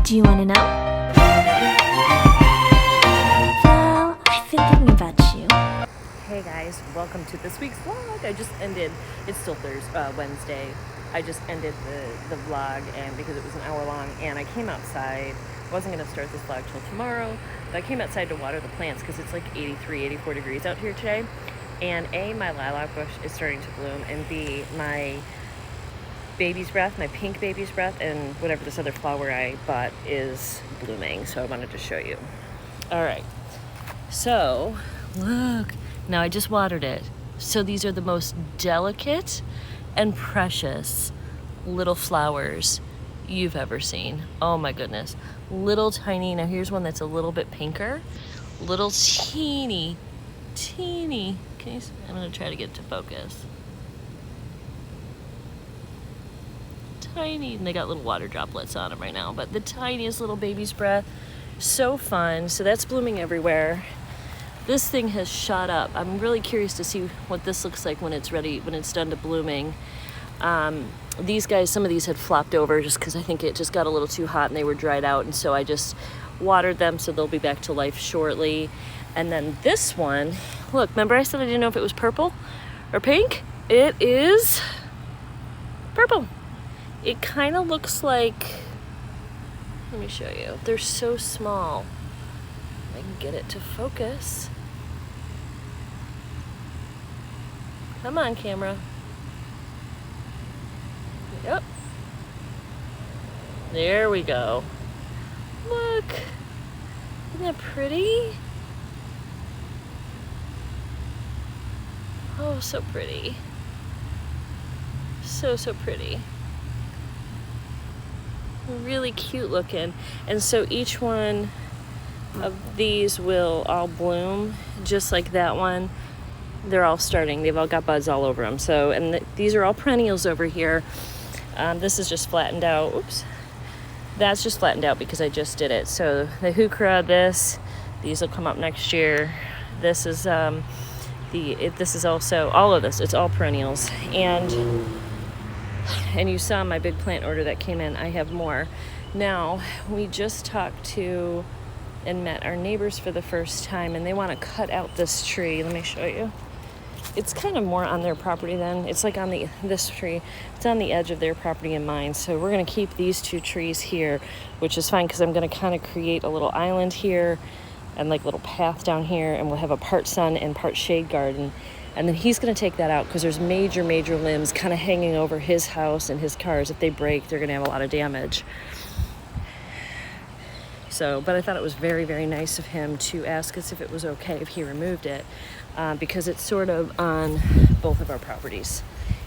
Do you want to know? Well, I've been thinking about you. Hey guys, welcome to this week's vlog. I just ended, it's still Wednesday. I just ended the vlog and because it was an hour long, and I came outside. Wasn't going to start this vlog till tomorrow, but I came outside to water the plants because it's like 83, 84 degrees out here today. And A, my lilac bush is starting to bloom, and B, my baby's breath, my pink baby's breath, and whatever this other flower I bought is blooming. So I wanted to show you. All right. So, look. Now I just watered it. So these are the most delicate and precious little flowers you've ever seen. Oh my goodness. Little tiny, now here's one that's a little bit pinker. Little teeny, I'm gonna try to get it to focus. Tiny, and they got little water droplets on them right now, but the tiniest little baby's breath. So fun. So that's blooming everywhere. This thing has shot up. I'm really curious to see what this looks like when it's ready, when it's done to blooming. These guys, some of these had flopped over just because I think it just got a little too hot and they were dried out, and so I just watered them, so they'll be back to life shortly. And then this one, look, remember I said I didn't know if it was purple or pink? It is purple. It kind of looks like, let me show you. They're so small. I can get it to focus. Come on, camera. Yep. There we go. Look. Isn't that pretty? Oh, so pretty. So pretty. Really cute looking. And so each one of these will all bloom just like that one. They're all starting. They've all got buds all over them. So, and these are all perennials over here. This is just flattened out. Oops. That's just flattened out because I just did it. So the heuchera, these will come up next year. This is this is also all of this. It's all perennials. And you saw my big plant order that came in. I have more. Now, we just talked to and met our neighbors for the first time, and they want to cut out this tree. Let me show you. It's kind of more on their property than, it's like on this tree. It's on the edge of their property and mine. So we're going to keep these two trees here, which is fine because I'm going to kind of create a little island here and like a little path down here, and we'll have a part sun and part shade garden. And then he's going to take that out because there's major limbs kind of hanging over his house and his cars. If they break, they're going to have a lot of damage. So, but I thought it was very nice of him to ask us if it was okay if he removed it, because it's sort of on both of our properties,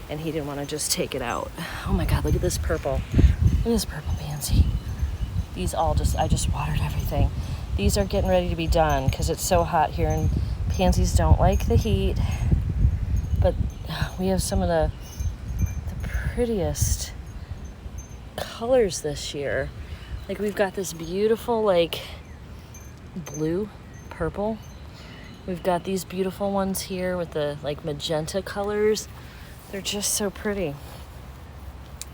and he didn't want to just take it out. Oh my God, look at this purple. Look at this purple pansy. These all I just watered everything. These are getting ready to be done because it's so hot here, and pansies don't like the heat. But we have some of the prettiest colors this year. Like we've got this beautiful like blue, purple. We've got these beautiful ones here with the like magenta colors. They're just so pretty.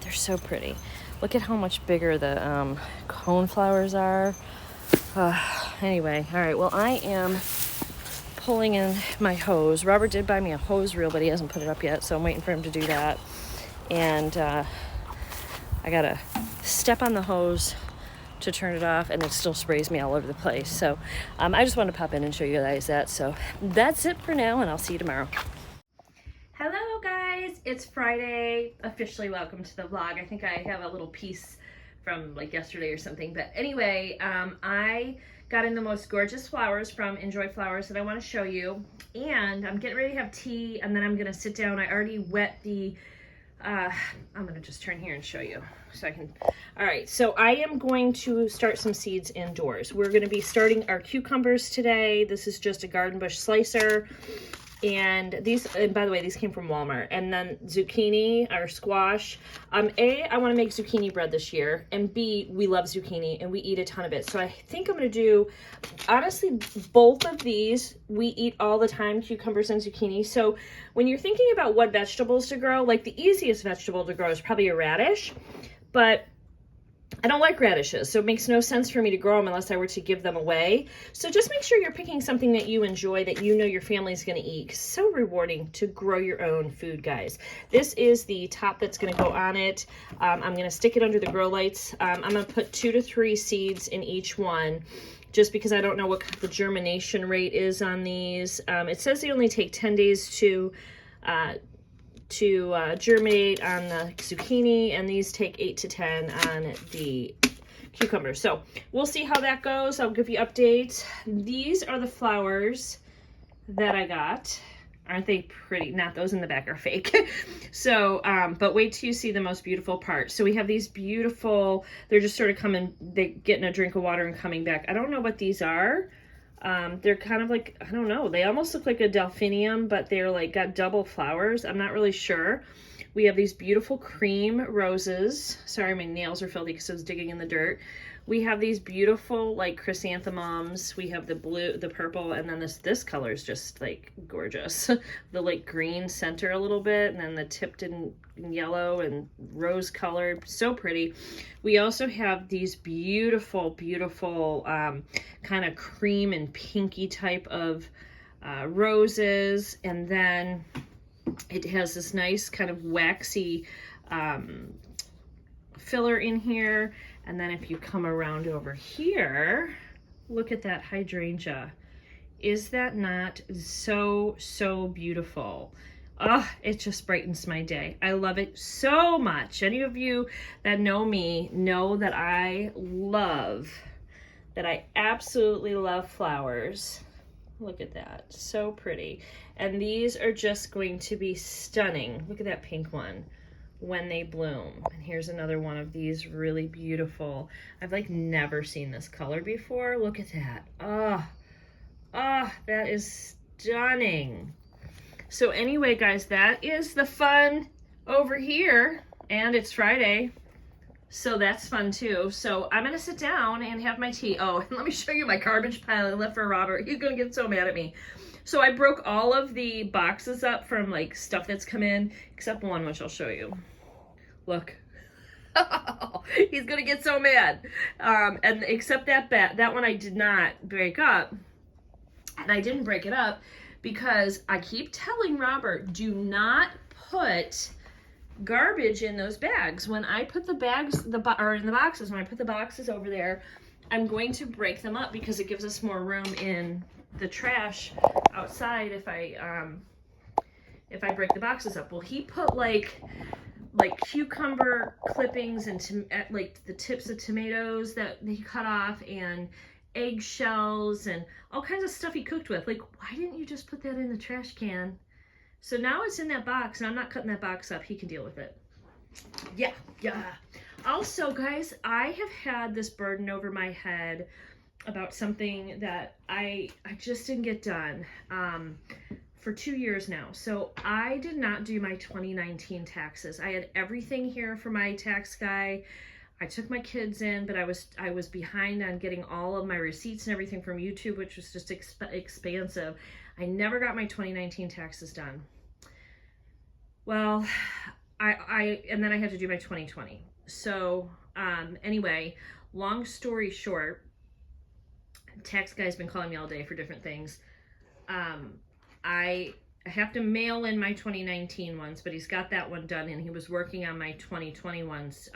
They're so pretty. Look at how much bigger the cone flowers are. Anyway, all right. Well, I am pulling in my hose. Robert did buy me a hose reel, but he hasn't put it up yet, so I'm waiting for him to do that. And I gotta step on the hose to turn it off, and it still sprays me all over the place. So I just wanted to pop in and show you guys that. So that's it for now, and I'll see you tomorrow. Hello guys, it's Friday. Officially welcome to the vlog. I think I have a little piece from like yesterday or something, but anyway, I got in the most gorgeous flowers from Enjoy Flowers that I want to show you, and I'm getting ready to have tea, and then I'm gonna sit down. I already wet the I'm gonna just turn here and show you so I can. All right, so I am going to start some seeds indoors. We're gonna be starting our cucumbers today. This is just a garden bush slicer. And these, and by the way, these came from Walmart. And then zucchini or squash. A, I want to make zucchini bread this year. And B, we love zucchini and we eat a ton of it. So I think I'm going to do, honestly, both of these we eat all the time, cucumbers and zucchini. So when you're thinking about what vegetables to grow, like the easiest vegetable to grow is probably a radish. But I don't like radishes, so it makes no sense for me to grow them unless I were to give them away. So just make sure you're picking something that you enjoy, that you know your family's going to eat. So rewarding to grow your own food, guys. This is the top that's going to go on it. I'm going to stick it under the grow lights. I'm going to put 2 to 3 seeds in each one, just because I don't know what the germination rate is on these. It says they only take 10 days to germinate on the zucchini, and these take 8 to 10 on the cucumber. So we'll see how that goes. I'll give you updates. These are the flowers that I got. Aren't they pretty? Not those in the back are fake. So, but wait till you see the most beautiful part. So we have these beautiful, they're just sort of coming, they're getting a drink of water and coming back. I don't know what these are. They're kind of like, I don't know, they almost look like a delphinium, but they're like got double flowers. I'm not really sure. We have these beautiful cream roses. Sorry, my nails are filthy because I was digging in the dirt. We have these beautiful like chrysanthemums. We have the blue, the purple, and then this color is just like gorgeous. The like green center a little bit, and then the tipped in yellow and rose colored, so pretty. We also have these beautiful, beautiful kind of cream and pinky type of roses, and then it has this nice kind of waxy filler in here. And then if you come around over here, look at that hydrangea. Is that not so, so beautiful? Oh, it just brightens my day. I love it so much. Any of you that know me know that I absolutely love flowers. Look at that, so pretty. And these are just going to be stunning. Look at that pink one when they bloom. And here's another one of these really beautiful. I've like never seen this color before. Look at that. That is stunning. So anyway, guys, that is the fun over here, and it's Friday, so that's fun too. So I'm gonna sit down and have my tea. Oh, and let me show you my garbage pile I left for Robert. He's gonna get so mad at me. So I broke all of the boxes up from like stuff that's come in, except one, which I'll show you. Look. He's gonna get so mad. And except that one I did not break up. And I didn't break it up because I keep telling Robert, do not put garbage in those bags. When I put the bags, in the boxes, when I put the boxes over there, I'm going to break them up because it gives us more room in the trash outside if I break the boxes up. Well, he put like cucumber clippings and like the tips of tomatoes that he cut off, and eggshells and all kinds of stuff he cooked with. Like, why didn't you just put that in the trash can? So now it's in that box, and I'm not cutting that box up. He can deal with it. Yeah. Also, guys, I have had this burden over my head about something that I just didn't get done for 2 years now. So I did not do my 2019 taxes. I had everything here for my tax guy. I took my kids in, but I was behind on getting all of my receipts and everything from YouTube, which was just expansive. I never got my 2019 taxes done. Well, and then I had to do my 2020. So anyway, long story short, tax guy's been calling me all day for different things. I have to mail in my 2019 ones, but he's got that one done, and he was working on my 2020 ones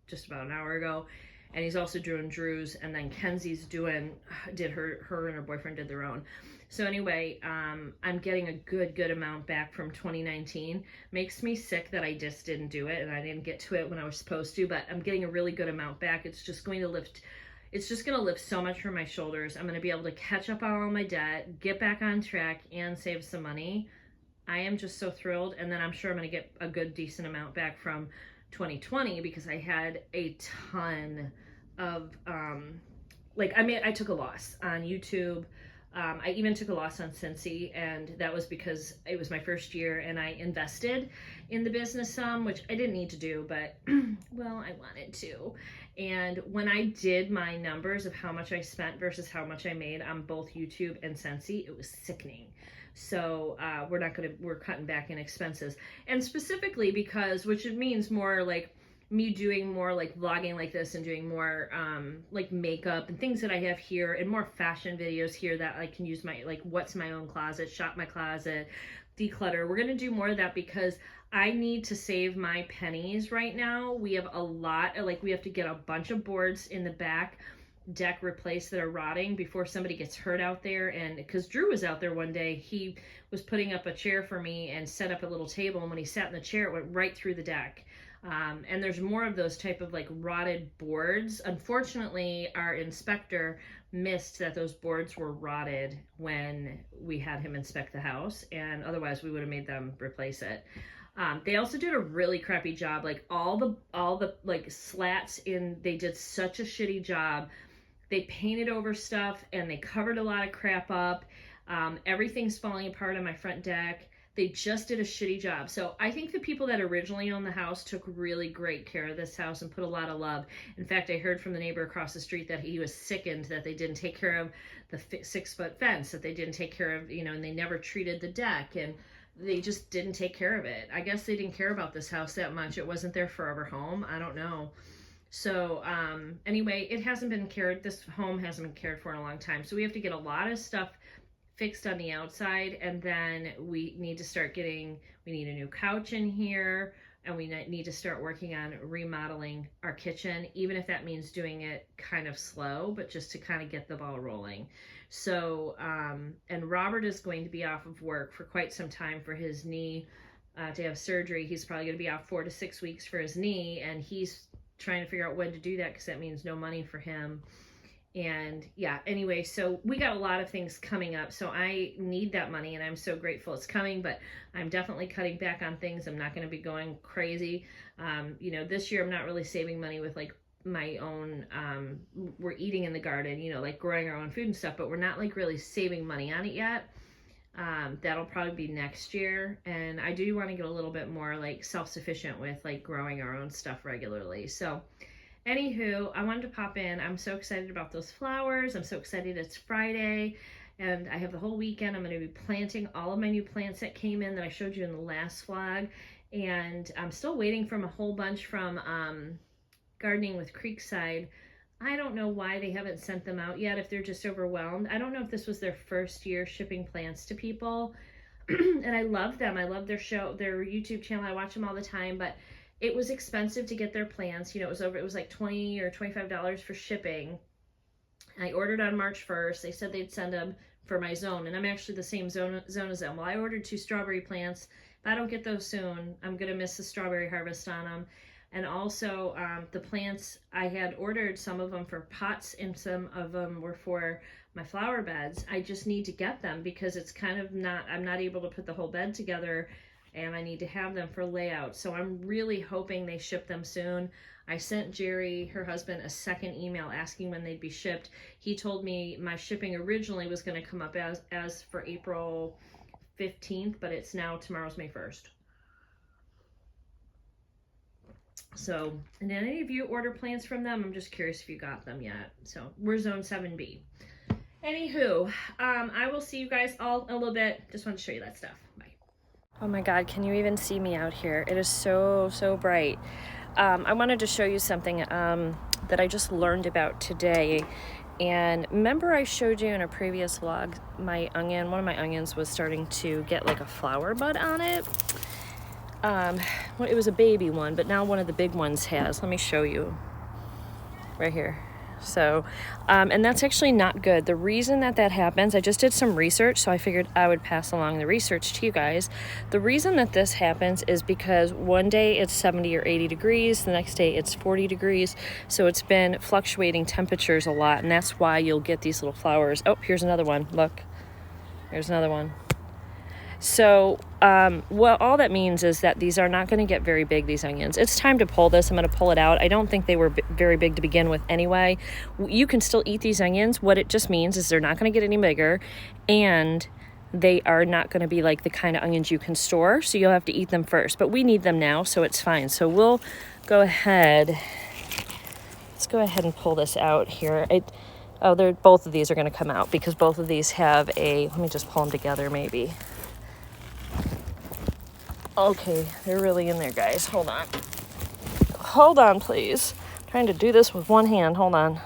just about an hour ago, and he's also doing Drew's, and then Kenzie's her and her boyfriend did their own. So anyway, I'm getting a good amount back from 2019. Makes me sick that I just didn't do it, and I didn't get to it when I was supposed to, but I'm getting a really good amount back. It's just going to lift so much from my shoulders. I'm going to be able to catch up on all my debt, get back on track, and save some money. I am just so thrilled. And then I'm sure I'm going to get a good, decent amount back from 2020 because I had a ton of, I took a loss on YouTube. I even took a loss on Cincy, and that was because it was my first year and I invested in the business some, which I didn't need to do, but well, I wanted to. And when I did my numbers of how much I spent versus how much I made on both YouTube and Cincy, it was sickening. So we're cutting back in expenses, and specifically because, which it means more like me doing more like vlogging like this and doing more like makeup and things that I have here, and more fashion videos here that I can use my, like, what's my own closet, shop my closet, declutter. We're gonna do more of that because I need to save my pennies right now. We have a lot, like, we have to get a bunch of boards in the back deck replaced that are rotting before somebody gets hurt out there. And because Drew was out there one day, he was putting up a chair for me and set up a little table, and when he sat in the chair, it went right through the deck. And there's more of those type of like rotted boards. Unfortunately, our inspector missed that those boards were rotted when we had him inspect the house, and otherwise we would have made them replace it. They also did a really crappy job. Like all the like slats in, they did such a shitty job. They painted over stuff and they covered a lot of crap up. Everything's falling apart on my front deck. They just did a shitty job. So I think the people that originally owned the house took really great care of this house and put a lot of love. In fact, I heard from the neighbor across the street that he was sickened that they didn't take care of the 6-foot fence, that they didn't take care of, you know, and they never treated the deck, and they just didn't take care of it. I guess they didn't care about this house that much. It wasn't their forever home. I don't know. So anyway, it hasn't been cared, this home hasn't been cared for in a long time. So we have to get a lot of stuff fixed on the outside, and then we need to start getting, we need a new couch in here, and we need to start working on remodeling our kitchen, even if that means doing it kind of slow, but just to kind of get the ball rolling. So, and Robert is going to be off of work for quite some time for his knee, to have surgery. He's probably going to be off 4 to 6 weeks for his knee, and he's trying to figure out when to do that because that means no money for him. And yeah, anyway, so we got a lot of things coming up, so I need that money, and I'm so grateful it's coming, but I'm definitely cutting back on things. I'm not going to be going crazy. You know, this year I'm not really saving money with like my own, we're eating in the garden, you know, like growing our own food and stuff, but we're not like really saving money on it yet. That'll probably be next year, and I do want to get a little bit more like self-sufficient with like growing our own stuff regularly. So anywho, I wanted to pop in. I'm so excited about those flowers. I'm so excited it's Friday, and I have the whole weekend. I'm going to be planting all of my new plants that came in that I showed you in the last vlog, and I'm still waiting from a whole bunch from Gardening with Creekside. I don't know why they haven't sent them out yet, if they're just overwhelmed. I don't know if this was their first year shipping plants to people, and I love them. I love their show, their YouTube channel. I watch them all the time, but it was expensive to get their plants. You know, it was like $20 or $25 for shipping. I ordered on March 1st. They said they'd send them for my zone, and I'm actually the same zone as them. Well, I ordered 2 strawberry plants. If I don't get those soon, I'm gonna miss the strawberry harvest on them. And also the plants, I had ordered some of them for pots, and some of them were for my flower beds. I just need to get them because it's kind of not, I'm not able to put the whole bed together, and I need to have them for layout. So I'm really hoping they ship them soon. I sent Jerry, her husband, a second email asking when they'd be shipped. He told me my shipping originally was going to come up as for April 15th, but it's now, tomorrow's May 1st. So, and did any of you order plants from them? I'm just curious if you got them yet. So we're zone 7B. Anywho, I will see you guys all in a little bit. Just wanted to show you that stuff. Bye. Oh my God, can you even see me out here? It is so, so bright. I wanted to show you something that I just learned about today. And remember I showed you in a previous vlog, my onion, one of my onions was starting to get like a flower bud on it. Well, it was a baby one, but now one of the big ones has. Let me show you right here. So, and that's actually not good. The reason that happens, I just did some research, so I figured I would pass along the research to you guys. The reason that this happens is because one day it's 70 or 80 degrees, the next day it's 40 degrees. So it's been fluctuating temperatures a lot, and that's why you'll get these little flowers. Oh, here's another one. Look, here's another one. So, well, all that means is that these are not going to get very big, these onions. It's time to pull this. I'm going to pull it out. I don't think they were very big to begin with anyway. You can still eat these onions. What it just means is they're not going to get any bigger, and they are not going to be like the kind of onions you can store, so you'll have to eat them first. But we need them now, so it's fine. So we'll go ahead. Let's go ahead and pull this out here. Both of these are going to come out because both of these have let me just pull them together maybe. Okay, they're really in there, guys. Hold on. hold on, please. I'm trying to do this with one hand. Hold on.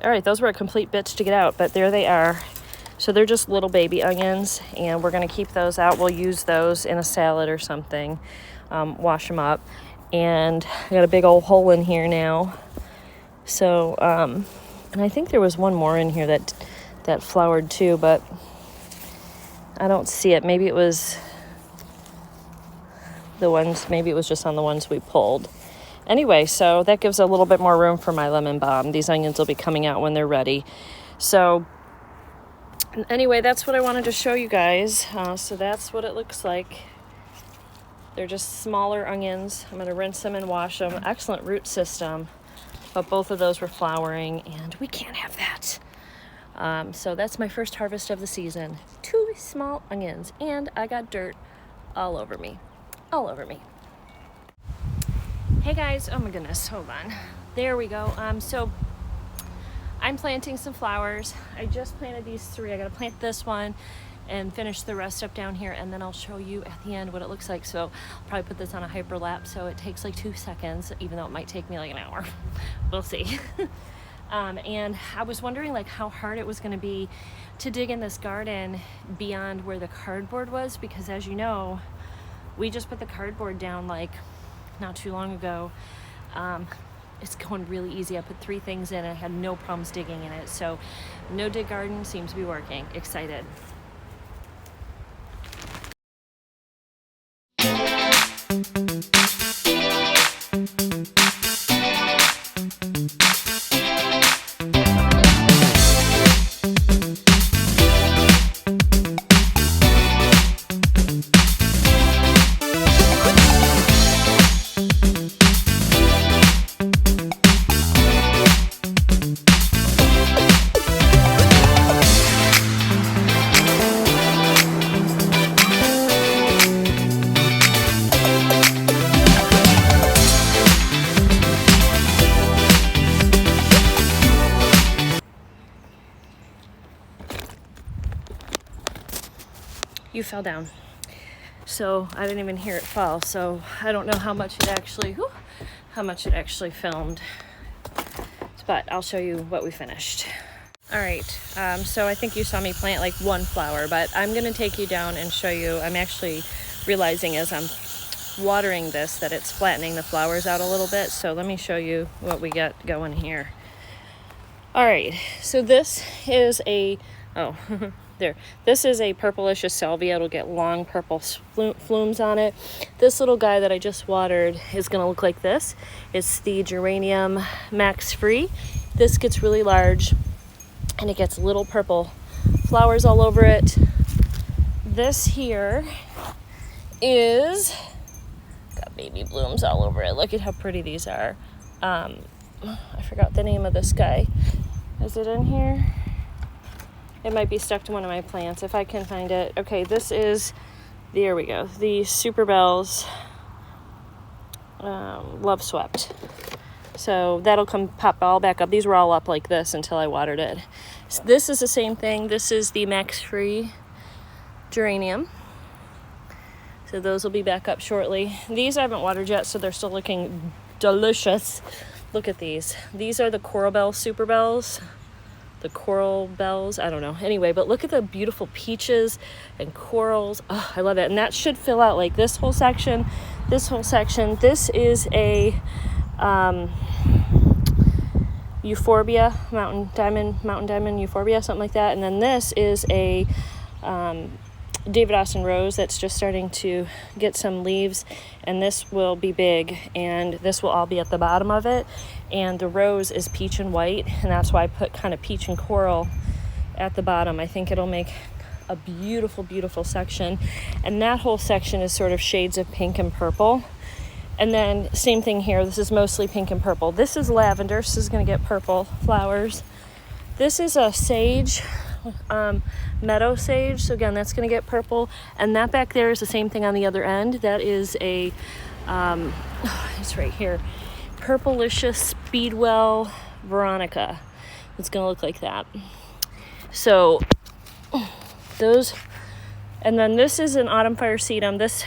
All right, those were a complete bitch to get out, but there they are. So they're just little baby onions, and we're going to keep those out. We'll use those in a salad or something, wash them up. And I got a big old hole in here now. So, and I think there was one more in here that flowered too, but I don't see it. Maybe it was maybe it was just on the ones we pulled. Anyway, so that gives a little bit more room for my lemon balm. These onions will be coming out when they're ready. So anyway, that's what I wanted to show you guys. So that's what it looks like. They're just smaller onions. I'm going to rinse them and wash them. Excellent root system. But both of those were flowering, and we can't have that. So that's my first harvest of the season. 2 small onions, and I got dirt all over me. All over me. Hey guys, oh my goodness, hold on. There we go. So I'm planting some flowers. I just planted these 3. I gotta plant this one and finish the rest up down here, and then I'll show you at the end what it looks like. So I'll probably put this on a hyperlapse so it takes like 2 seconds, even though it might take me like an hour. We'll see. And I was wondering like how hard it was going to be to dig in this garden beyond where the cardboard was, because as you know, we just put the cardboard down like not too long ago. It's going really easy. I put 3 things in and I had no problems digging in it. So no dig garden seems to be working. Excited. You fell down. So I didn't even hear it fall. So I don't know how much it actually filmed. But I'll show you what we finished. All right, so I think you saw me plant like 1 flower, but I'm gonna take you down and show you. I'm actually realizing as I'm watering this that it's flattening the flowers out a little bit. So let me show you what we got going here. All right, so this is a, this is a purplicious salvia. It'll get long purple flumes on it. This little guy that I just watered is gonna look like this. It's the geranium max free. This gets really large and it gets little purple flowers all over it. This here is got baby blooms all over it. Look at how pretty these are. I forgot the name of this guy. Is it in here? It might be stuck to one of my plants if I can find it. Okay, this is, there we go, the Super Bells Love Swept. So that'll come pop all back up. These were all up like this until I watered it. So this is the same thing. This is the Max Free Geranium. So those will be back up shortly. These I haven't watered yet, so they're still looking delicious. Look at these. These are the Coral Bell Super Bells. The coral bells, I don't know. Anyway, but look at the beautiful peaches and corals. Oh, I love it. And that should fill out like this whole section, this whole section. This is a euphorbia, mountain diamond euphorbia, something like that. And then this is a David Austin rose that's just starting to get some leaves, and this will be big, and this will all be at the bottom of it. And the rose is peach and white, and that's why I put kind of peach and coral at the bottom. I think it'll make a beautiful, beautiful section. And that whole section is sort of shades of pink and purple. And then same thing here. This is mostly pink and purple. This is lavender, so this is going to get purple flowers. This is a sage, meadow sage. So again, that's going to get purple. And that back there is the same thing on the other end. That is a, it's right here, Purplicious Speedwell Veronica. It's going to look like that. So those, and then this is an autumn fire sedum. This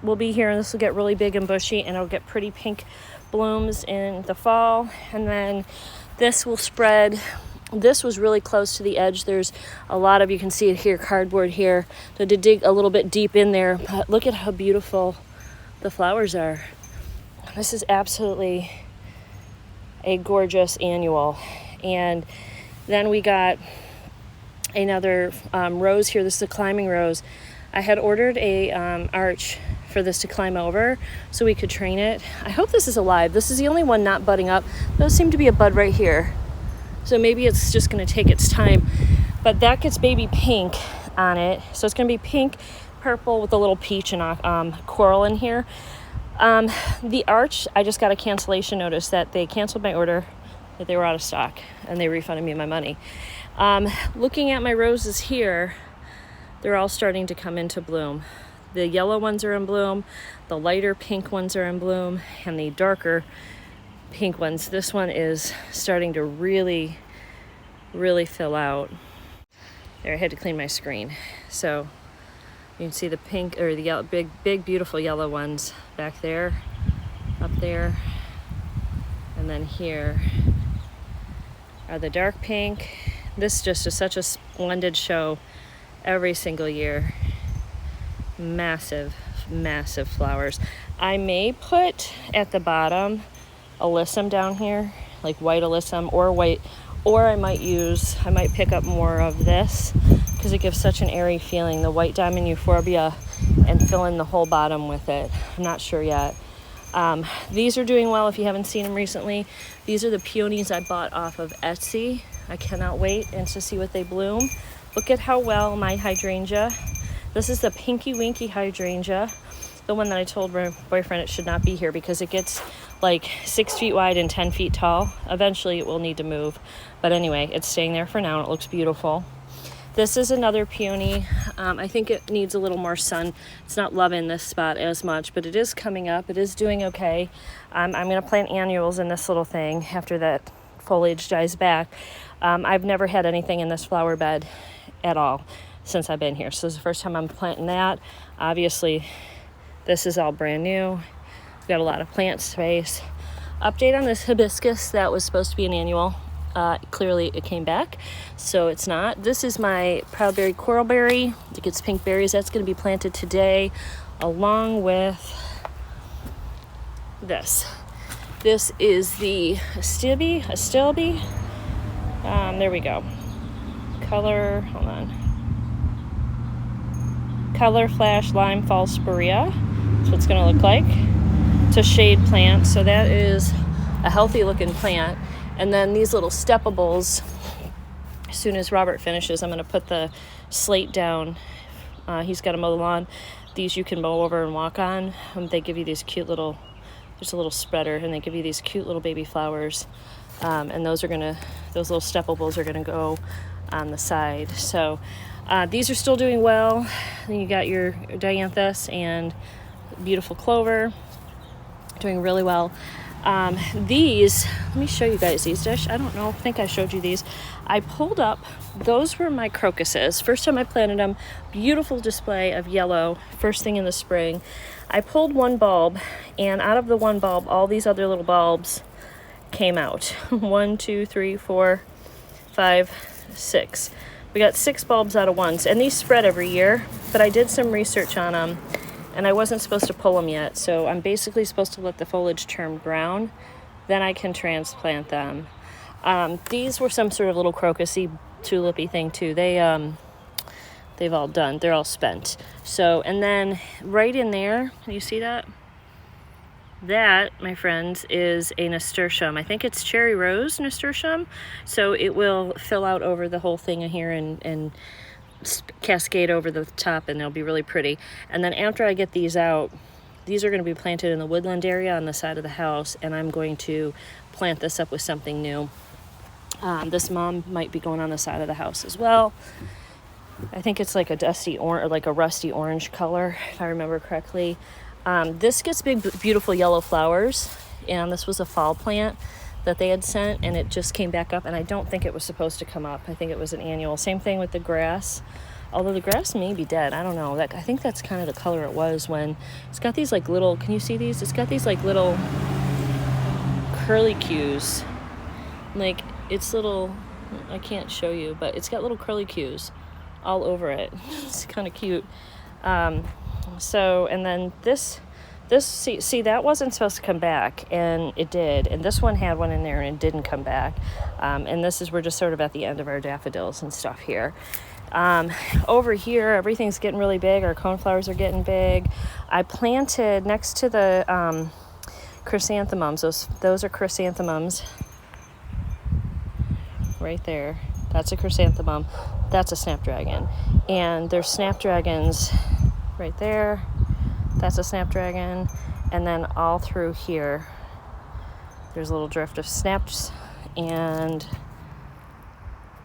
will be here, and this will get really big and bushy, and it'll get pretty pink blooms in the fall. And then this will spread. This was really close to the edge. There's a lot of, you can see it here, cardboard here. So to dig a little bit deep in there, but look at how beautiful the flowers are. This is absolutely a gorgeous annual. And then we got another rose here. This is a climbing rose. I had ordered a arch for this to climb over so we could train it. I hope this is alive. This is the only one not budding up. Those seem to be a bud right here. So maybe it's just going to take its time. But that gets baby pink on it. So it's going to be pink, purple with a little peach and coral in here. The arch, I just got a cancellation notice that they canceled my order, that they were out of stock, and they refunded me my money. Looking at my roses here, they're all starting to come into bloom. The yellow ones are in bloom, the lighter pink ones are in bloom, and the darker pink ones. This one is starting to really, really fill out. There, I had to clean my screen. So you can see the pink, or the yellow, big, beautiful yellow ones back there, up there, and then here are the dark pink. This just is such a splendid show every single year. Massive, massive flowers. I may put at the bottom alyssum down here, like white alyssum or white, or I might pick up more of this because it gives such an airy feeling, the white diamond euphorbia, and fill in the whole bottom with it. I'm not sure yet. These are doing well if you haven't seen them recently. These are the peonies I bought off of Etsy. I cannot wait and to see what they bloom. Look at how well my hydrangea. This is the Pinky Winky hydrangea, the one that I told my boyfriend it should not be here because it gets like 6 feet wide and 10 feet tall. Eventually it will need to move. But anyway, it's staying there for now. It looks beautiful. This is another peony. I think it needs a little more sun. It's not loving this spot as much, but it is coming up. It is doing okay. I'm going to plant annuals in this little thing after that foliage dies back. I've never had anything in this flower bed at all since I've been here. So this is the first time I'm planting that. Obviously, this is all brand new. We've got a lot of plant space. Update on this hibiscus that was supposed to be an annual. Clearly it came back, so it's not. This is my Proudberry Coralberry. It gets pink berries. That's going to be planted today along with this. This is the Astilbe. There we go. Color Flash Lime Fall Spirea. That's what it's going to look like. It's a shade plant, so that is a healthy looking plant. And then these little steppables, as soon as Robert finishes, I'm going to put the slate down. He's got to mow the lawn. These you can mow over and walk on. They give you these cute little, there's a little spreader, and they give you these cute little baby flowers. And those little steppables are going to go on the side. So these are still doing well. Then you got your dianthus and beautiful clover doing really well. These, let me show you guys these. I don't know, I think I showed you these. I pulled up, those were my crocuses. First time I planted them, beautiful display of yellow, first thing in the spring. I pulled one bulb, and out of the one bulb, all these other little bulbs came out. 1, 2, 3, 4, 5, 6. We got 6 bulbs out of once, and these spread every year, but I did some research on them, and I wasn't supposed to pull them yet, so I'm basically supposed to let the foliage turn brown, then I can transplant them. These were some sort of little crocusy, tulipy thing too. They've all done. They're all spent. So, and then right in there, can you see that? That, my friends, is a nasturtium. I think it's cherry rose nasturtium. So it will fill out over the whole thing here and cascade over the top, and they'll be really pretty. And then after I get these out, these are going to be planted in the woodland area on the side of the house, and I'm going to plant this up with something new. This mom might be going on the side of the house as well. I think it's like a dusty orange, or like a rusty orange color, if I remember correctly. This gets big, beautiful yellow flowers, and this was a fall plant that they had sent, and it just came back up, and I don't think it was supposed to come up. I think it was an annual. Same thing with the grass. Although the grass may be dead. I don't know. I think that's kind of the color it was when it's got these like little, can you see these? It's got these like little curlicues. Like it's little, I can't show you, but it's got little curlicues all over it. It's kind of cute. So, and then this see that wasn't supposed to come back, and it did, and this one had one in there and it didn't come back. And we're just sort of at the end of our daffodils and stuff here. Over here everything's getting really big. Our coneflowers are getting big. I planted next to the chrysanthemums, those are chrysanthemums right there. That's a chrysanthemum, that's a snapdragon, and there's snapdragons right there. That's a snapdragon, and then all through here there's a little drift of snaps, and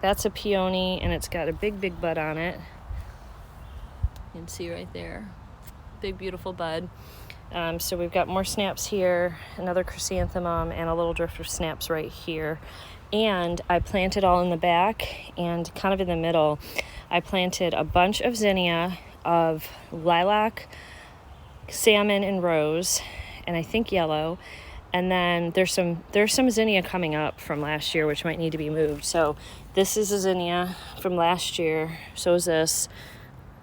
that's a peony, and it's got a big bud on it. You can see right there, big beautiful bud. So we've got more snaps here, another chrysanthemum, and a little drift of snaps right here. And I planted all in the back, and kind of in the middle I planted a bunch of zinnia, of lilac, salmon, and rose, and I think yellow. And then there's some zinnia coming up from last year which might need to be moved. So this is a zinnia from last year. So is this.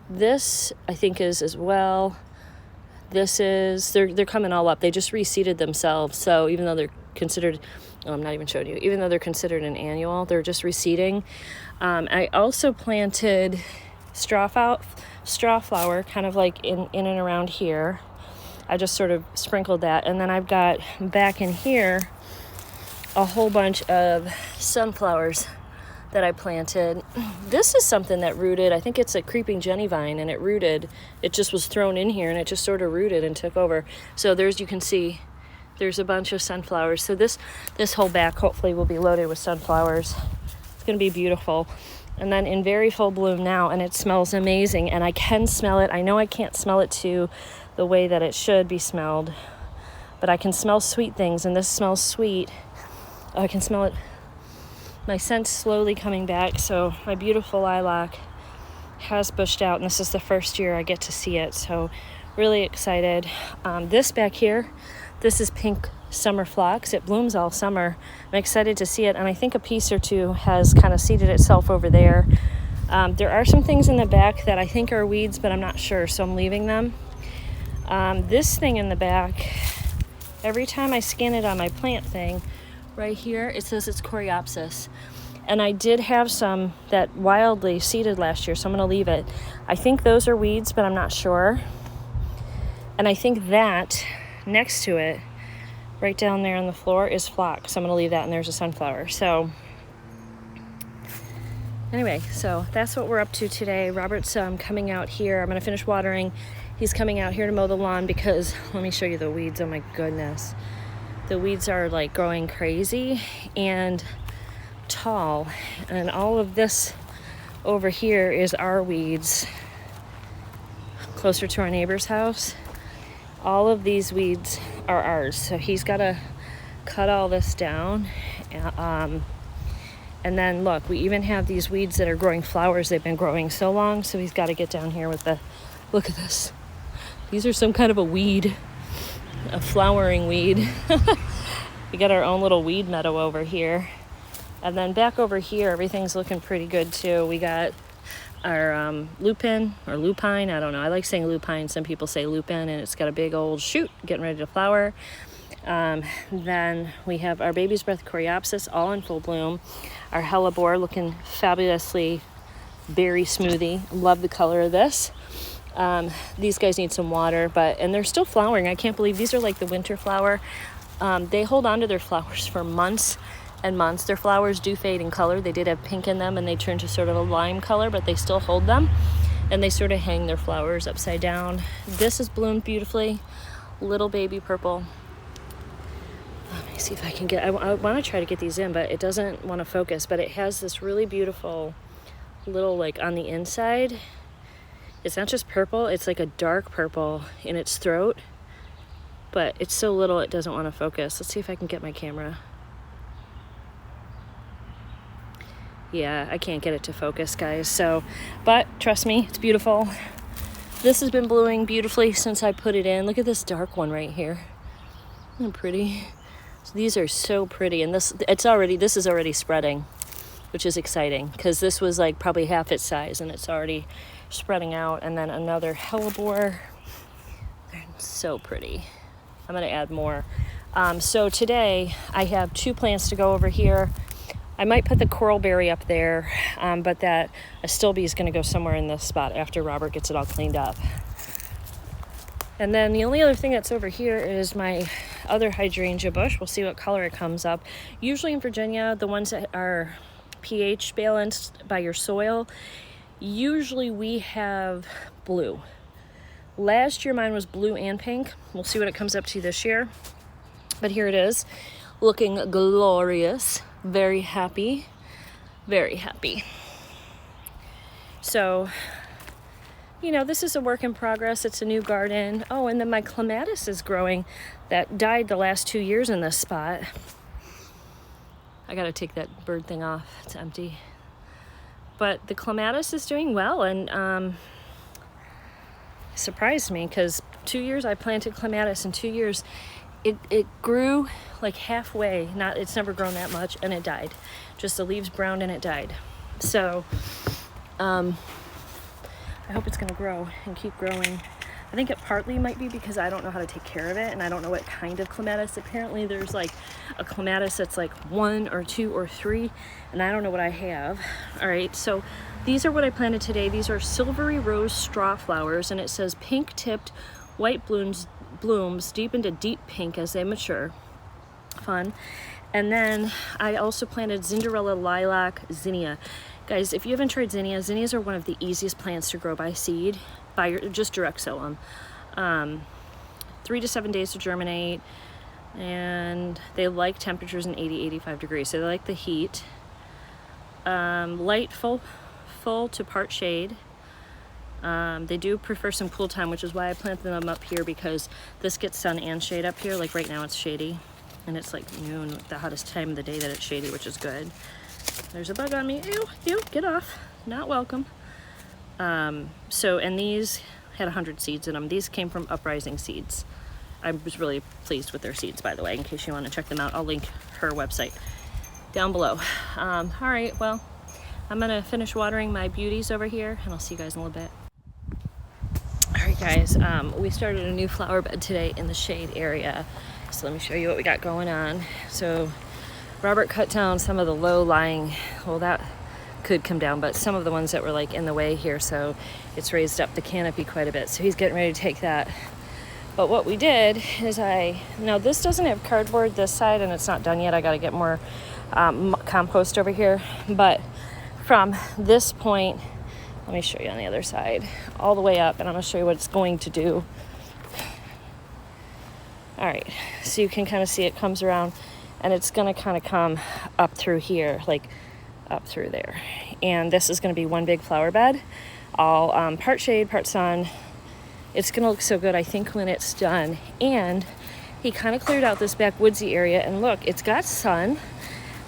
This I think is as well. This is, they're coming all up. They just reseeded themselves. So even though they're considered, I'm not even showing you, even though they're considered an annual, they're just reseeding. I also planted straw flower kind of like in and around here. I just sort of sprinkled that. And then I've got back in here a whole bunch of sunflowers that I planted. This is something that rooted. I think it's a creeping Jenny vine, and it rooted. It just was thrown in here and it just sort of rooted and took over. So you can see there's a bunch of sunflowers. So this whole back hopefully will be loaded with sunflowers. It's going to be beautiful. And then in very full bloom now, and it smells amazing, and I can smell it. I know I can't smell it to the way that it should be smelled, but I can smell sweet things, and this smells sweet. I can smell it. My scent's slowly coming back. So my beautiful lilac has bushed out, and this is the first year I get to see it, so really excited. This back here, this is pink summer phlox. It blooms all summer. I'm excited to see it, and I think a piece or two has kind of seeded itself over there. There are some things in the back that I think are weeds, but I'm not sure, so I'm leaving them. This thing in the back, every time I scan it on my plant thing, right here, it says it's Coreopsis. And I did have some that wildly seeded last year, so I'm going to leave it. I think those are weeds, but I'm not sure. And I think that next to it, right down there on the floor, is phlox. So I'm going to leave that, and there's a sunflower. So anyway, so that's what we're up to today. Robert's coming out here. I'm going to finish watering. He's coming out here to mow the lawn because, let me show you the weeds. Oh my goodness. The weeds are like growing crazy and tall, and all of this over here is our weeds closer to our neighbor's house. All of these weeds are ours, so he's got to cut all this down. And then look, we even have these weeds that are growing flowers. They've been growing so long, so he's got to get down here with the, look at this, these are some kind of a weed, a flowering weed. We got our own little weed meadow over here. And then back over here, everything's looking pretty good too. We got our lupin or lupine, I don't know. I like saying lupine. Some people say lupin, and it's got a big old shoot getting ready to flower. Then we have our baby's breath Coreopsis all in full bloom. Our hellebore looking fabulously berry smoothie. Love the color of this. These guys need some water, and they're still flowering. I can't believe these are like the winter flower. They hold on to their flowers for months and months. Their flowers do fade in color. They did have pink in them, and they turn to sort of a lime color, but they still hold them, and they sort of hang their flowers upside down. This is bloomed beautifully, little baby purple. Let me see if I can get, I want to try to get these in, but it doesn't want to focus. But it has this really beautiful little, like on the inside, it's not just purple, it's like a dark purple in its throat, but it's so little it doesn't want to focus. Let's see if I can get my camera. Yeah, I can't get it to focus, guys. So, but trust me, it's beautiful. This has been blooming beautifully since I put it in. Look at this dark one right here. Isn't it pretty? So these are so pretty, and this is already spreading, which is exciting because this was like probably half its size, and it's already spreading out. And then another hellebore. They're so pretty. I'm gonna add more. So today I have 2 plants to go over here. I might put the coralberry up there, but that astilbe is going to go somewhere in this spot after Robert gets it all cleaned up. And then the only other thing that's over here is my other hydrangea bush. We'll see what color it comes up. Usually in Virginia, the ones that are pH balanced by your soil, usually we have blue. Last year mine was blue and pink. We'll see what it comes up to this year. But here it is, looking glorious. Very happy, very happy. So, you know, this is a work in progress. It's a new garden. Oh, and then my clematis is growing. That died the last 2 years in this spot. I gotta take that bird thing off. It's empty. But the clematis is doing well, and surprised me because 2 years I planted clematis. In 2 years it grew like halfway. It's never grown that much, and it died. Just the leaves browned and it died. So I hope it's gonna grow and keep growing. I think it partly might be because I don't know how to take care of it, and I don't know what kind of clematis. Apparently there's like a clematis that's like 1 or 2 or 3, and I don't know what I have. All right, so these are what I planted today. These are silvery rose straw flowers, and it says pink tipped white blooms deep into deep pink as they mature. Fun. And then I also planted Cinderella lilac zinnia. Guys, if you haven't tried zinnias are one of the easiest plants to grow by seed. Just direct sow them. 3 to 7 days to germinate, and they like temperatures in 80-85 degrees, so they like the heat. Light full to part shade. They do prefer some cool time, which is why I planted them up here, because this gets sun and shade up here. Like right now it's shady, and it's like noon, the hottest time of the day that it's shady, which is good. There's a bug on me. Ew, get off. Not welcome. And these had 100 seeds in them. These came from Uprising Seeds. I was really pleased with their seeds, by the way, in case you want to check them out. I'll link her website down below. All right, well, I'm gonna finish watering my beauties over here, and I'll see you guys in a little bit. All right, guys, we started a new flower bed today in the shade area. So let me show you what we got going on. So Robert cut down some of the low-lying, well, that could come down, but some of the ones that were like in the way here, so it's raised up the canopy quite a bit. So he's getting ready to take that. But what we did is now this doesn't have cardboard this side, and it's not done yet. I got to get more compost over here. But from this point, let me show you on the other side, all the way up, and I'm going to show you what it's going to do. All right, so you can kind of see it comes around, and it's going to kind of come up through here, like up through there. And this is going to be one big flower bed, all part shade, part sun. It's going to look so good, I think, when it's done. And he kind of cleared out this back woodsy area, and look, it's got sun.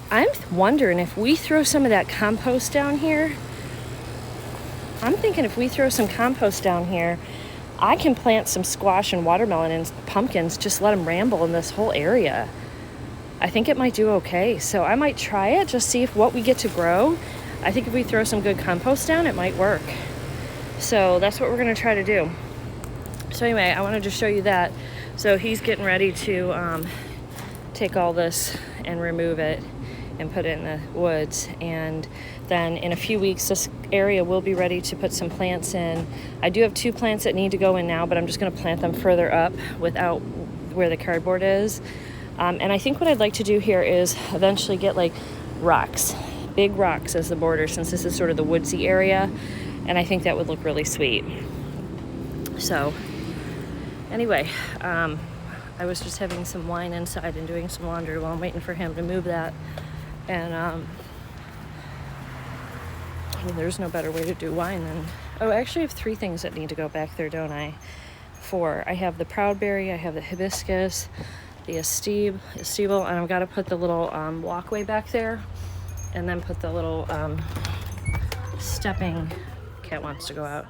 I'm wondering if we throw some of that compost down here. I'm thinking if we throw some compost down here, I can plant some squash and watermelon and pumpkins, just let them ramble in this whole area. I think it might do okay. So I might try it, just see if what we get to grow. I think if we throw some good compost down, it might work. So that's what we're going to try to do. So anyway, I wanted to show you that. So he's getting ready to take all this and remove it and put it in the woods. And then in a few weeks, this area will be ready to put some plants in. I do have 2 plants that need to go in now, but I'm just going to plant them further up without where the cardboard is. And I think what I'd like to do here is eventually get like rocks, big rocks as the border, since this is sort of the woodsy area. And I think that would look really sweet. So anyway, I was just having some wine inside and doing some laundry while I'm waiting for him to move that. And I mean, there's no better way to do wine than... Oh, I actually have 3 things that need to go back there, don't I? 4. I have the proudberry, I have the hibiscus, the estable, and I've got to put the little walkway back there. and then put the little stepping, cat wants to go out,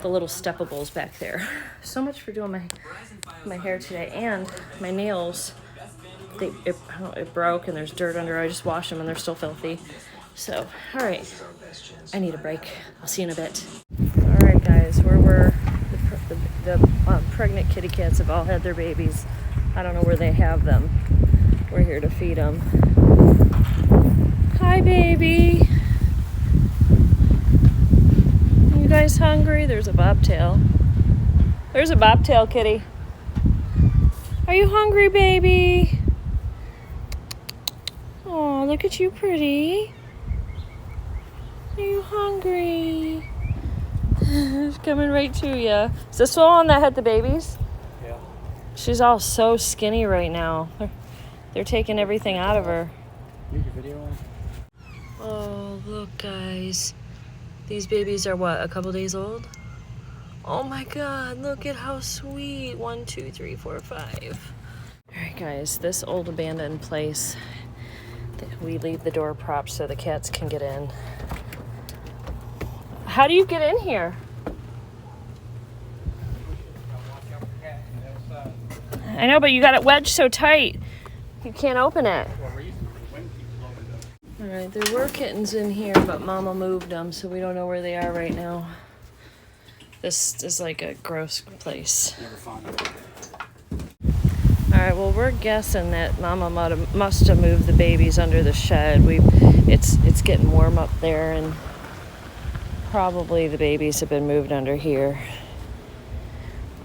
the little steppables back there. So much for doing my hair today, and my nails, it broke and there's dirt under. I just washed them and they're still filthy. So, all right, I need a break. I'll see you in a bit. All right, guys, the pregnant kitty cats have all had their babies. I don't know where they have them. We're here to feed them. Hi, baby. You guys hungry? There's a bobtail. There's a bobtail kitty. Are you hungry, baby? Oh, look at you, pretty. Are you hungry? She's coming right to you. Is this the one that had the babies? Yeah. She's all so skinny right now. They're taking everything out of her. Make a video on. Oh, look, guys. These babies are what, a couple days old? Oh my God, look at how sweet. 1, 2, 3, 4, 5. All right, guys, this old abandoned place, we leave the door propped so the cats can get in. How do you get in here? I know, but you got it wedged so tight. You can't open it. All right, there were kittens in here, but Mama moved them, so we don't know where they are right now. This is like a gross place. All right, well, we're guessing that Mama must have moved the babies under the shed. It's getting warm up there, and probably the babies have been moved under here.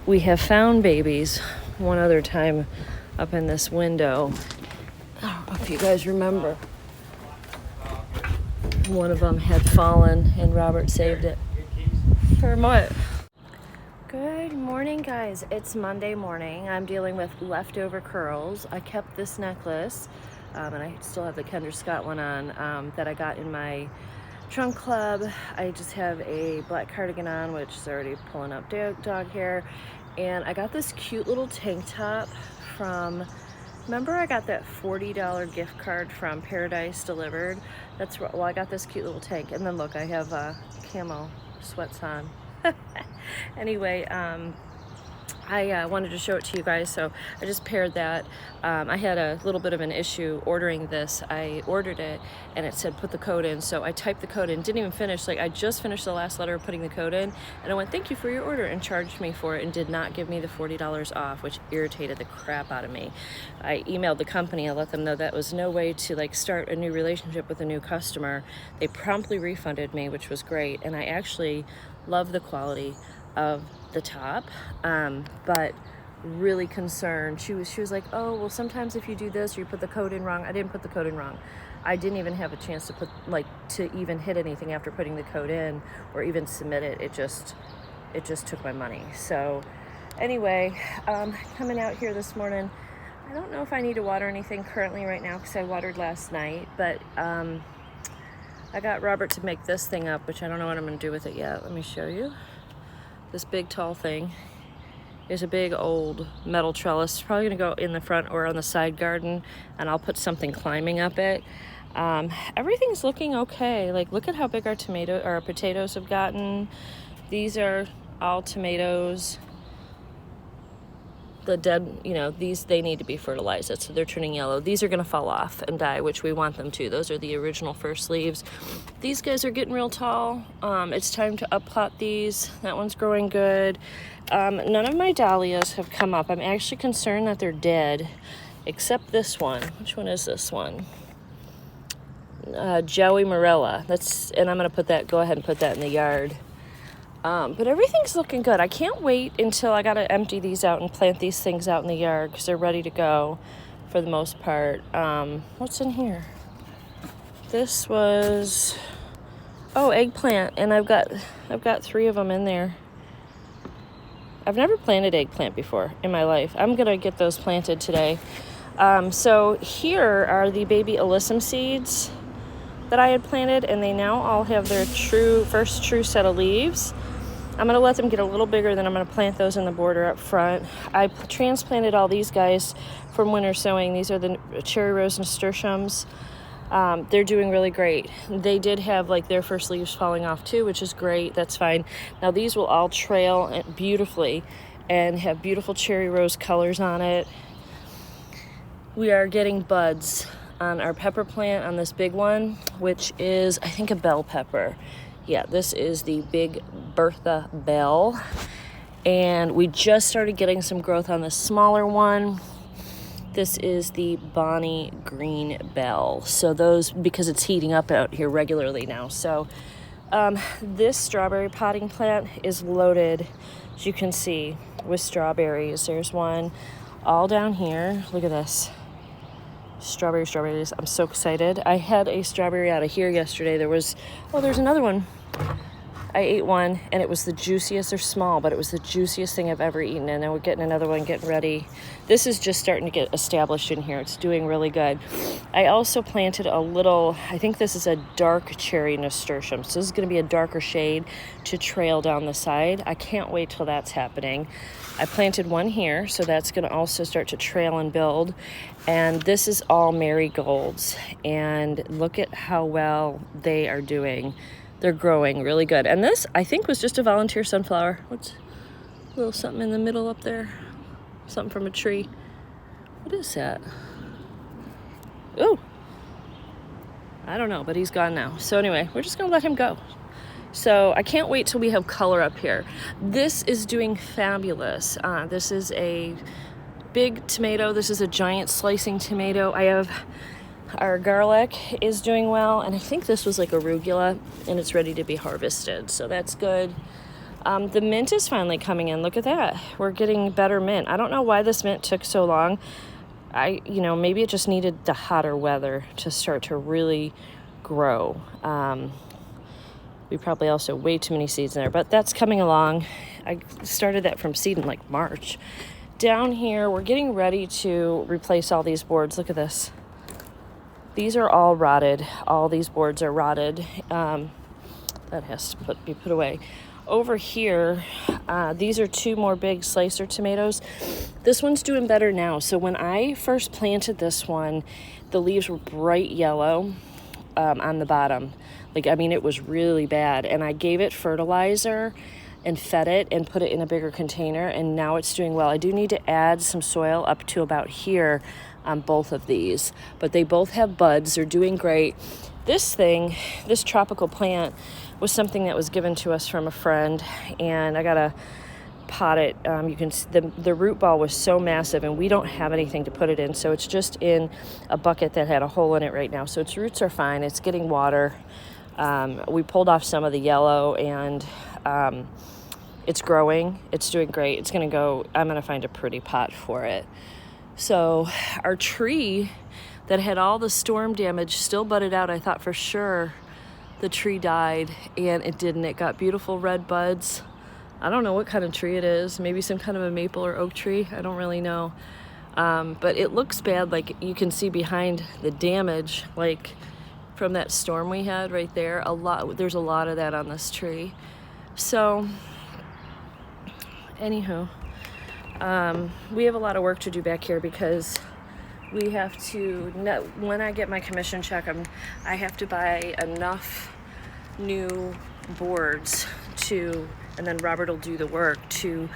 We have found babies one other time up in this window. I don't know if you guys remember. One of them had fallen and Robert saved it. For what? Good morning, guys. It's Monday morning. I'm dealing with leftover curls. I kept this necklace, and I still have the Kendra Scott one on that I got in my trunk club. I just have a black cardigan on, which is already pulling up dog hair. And I got this cute little tank top from, remember I got that $40 gift card from Paradise Delivered? Well, I got this cute little tank. And then look, I have camo sweats on. Anyway, I wanted to show it to you guys, so I just paired that. I had a little bit of an issue ordering this. I ordered it and it said put the code in, so I typed the code in, didn't even finish, like I just finished the last letter of putting the code in, and I went thank you for your order and charged me for it and did not give me the $40 off, which irritated the crap out of me. I emailed the company and let them know that was no way to like start a new relationship with a new customer. They promptly refunded me, which was great, and I actually love the quality of the top, but really concerned. She was like, oh, well, sometimes if you do this or you put the code in wrong. I didn't put the code in wrong. I didn't even have a chance to even hit anything after putting the code in or even submit it. It just took my money. So anyway, coming out here this morning, I don't know if I need to water anything currently right now because I watered last night, but I got Robert to make this thing up, which I don't know what I'm going to do with it yet. Let me show you. This big tall thing is a big old metal trellis. It's probably going to go in the front or on the side garden, and I'll put something climbing up it. Everything's looking okay. Like, look at how big our potatoes have gotten. These are all tomatoes. The dead, these, they need to be fertilized, so they're turning yellow. These are going to fall off and die, which we want them to. Those are the original first leaves. These guys are getting real tall. It's time to upplot these. That one's growing good. None of my dahlias have come up. I'm actually concerned that they're dead, except this one. Which one is this one? Joey Morella. And I'm going to go ahead and put that in the yard. But everything's looking good. I can't wait until I got to empty these out and plant these things out in the yard because they're ready to go for the most part. What's in here? This was, eggplant, and I've got 3 of them in there. I've never planted eggplant before in my life. I'm gonna get those planted today. So here are the baby alyssum seeds that I had planted, and they now all have their first true set of leaves. I'm going to let them get a little bigger, then I'm going to plant those in the border up front. I transplanted all these guys from winter sowing. These are the cherry rose nasturtiums. They're doing really great. They did have like their first leaves falling off too, which is great. That's fine. Now these will all trail beautifully and have beautiful cherry rose colors on it. We are getting buds on our pepper plant on this big one, which is, I think, a bell pepper. Yeah, this is the big Bertha Bell. And we just started getting some growth on the smaller one. This is the Bonnie Green Bell. So those, because it's heating up out here regularly now. So this strawberry potting plant is loaded, as you can see, with strawberries. There's one all down here. Look at this. Strawberries. I'm so excited. I had a strawberry out of here yesterday. There's another one. I ate one and it was the juiciest. They're small, but it was the juiciest thing I've ever eaten. And now we're getting another one, getting ready. This is just starting to get established in here. It's doing really good. I also planted a little, I think this is a dark cherry nasturtium. So this is going to be a darker shade to trail down the side. I can't wait till that's happening. I planted one here, so that's going to also start to trail and build. And this is all marigolds. And look at how well they are doing. They're growing really good. And this, I think, was just a volunteer sunflower. What's a little something in the middle up there? Something from a tree. What is that? Ooh. I don't know, but he's gone now. So anyway, we're just going to let him go. So I can't wait till we have color up here. This is doing fabulous. This is a big tomato. This is a giant slicing tomato. I have... Our garlic is doing well, and I think this was like arugula, and it's ready to be harvested, so that's good. The mint is finally coming in. Look at that. We're getting better mint. I don't know why this mint took so long. Maybe it just needed the hotter weather to start to really grow. We probably also way too many seeds in there, but that's coming along. I started that from seed in like March. Down here, we're getting ready to replace all these boards. Look at this. These are all rotted. All these boards are rotted. That has to be put away. Over here, these are two more big slicer tomatoes. This one's doing better now. So when I first planted this one, the leaves were bright yellow on the bottom. It was really bad. And I gave it fertilizer and fed it and put it in a bigger container, and now it's doing well. I do need to add some soil up to about here on both of these, but they both have buds. They're doing great. This tropical plant was something that was given to us from a friend, and I gotta pot it. You can see the root ball was so massive, and we don't have anything to put it in, so it's just in a bucket that had a hole in it right now. So its roots are fine. It's getting water. We pulled off some of the yellow, and it's growing. It's doing great. I'm gonna find a pretty pot for it. So our tree that had all the storm damage still budded out. I thought for sure the tree died, and it didn't. It got beautiful red buds. I don't know what kind of tree it is. Maybe some kind of a maple or oak tree. I don't really know. But it looks bad. Like you can see behind the damage, like from that storm we had right there. There's a lot of that on this tree. So anywho, we have a lot of work to do back here because we have to, when I get my commission check, I have to buy enough new boards and then Robert will do the work to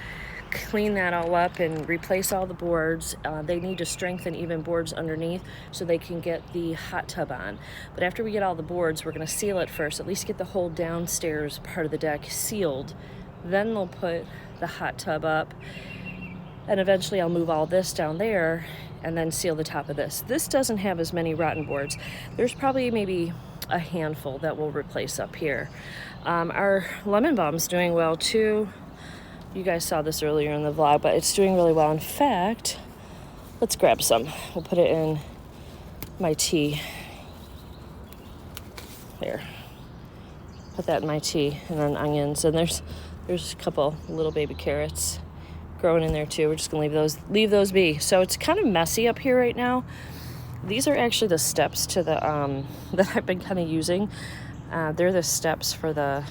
clean that all up and replace all the boards. They need to strengthen even boards underneath so they can get the hot tub on. But after we get all the boards, we're going to seal it first, at least get the whole downstairs part of the deck sealed. Then they'll put the hot tub up. And eventually I'll move all this down there and then seal the top of this. This doesn't have as many rotten boards. There's probably maybe a handful that we'll replace up here. Our lemon balm's doing well too. You guys saw this earlier in the vlog, but it's doing really well. In fact, let's grab some. We'll put it in my tea. There. Put that in my tea, and then onions. And there's a couple little baby carrots growing in there too. We're just gonna leave those be. So it's kind of messy up here right now. These are actually the steps to the that I've been kind of using. They're the steps for the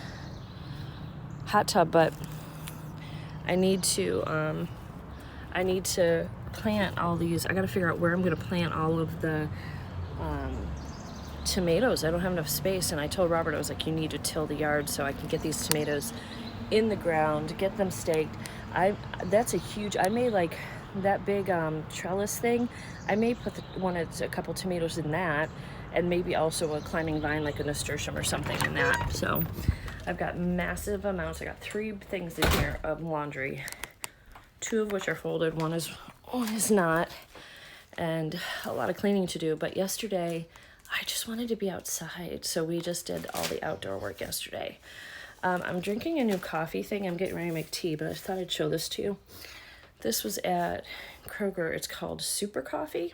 hot tub, but I need to plant all these. I gotta figure out where I'm gonna plant all of the tomatoes. I don't have enough space, and I told Robert, I was like, you need to till the yard so I can get these tomatoes in the ground, get them staked. That's a huge, I made like that big trellis thing. I may put a couple tomatoes in that, and maybe also a climbing vine like a nasturtium or something in that. So I've got massive amounts. I got 3 things in here of laundry, 2 of which are folded, one is not, and a lot of cleaning to do. But yesterday I just wanted to be outside, so we just did all the outdoor work yesterday. I'm drinking a new coffee thing. I'm getting ready to make tea, but I thought I'd show this to you. This was at Crocus. It's called Super Coffee.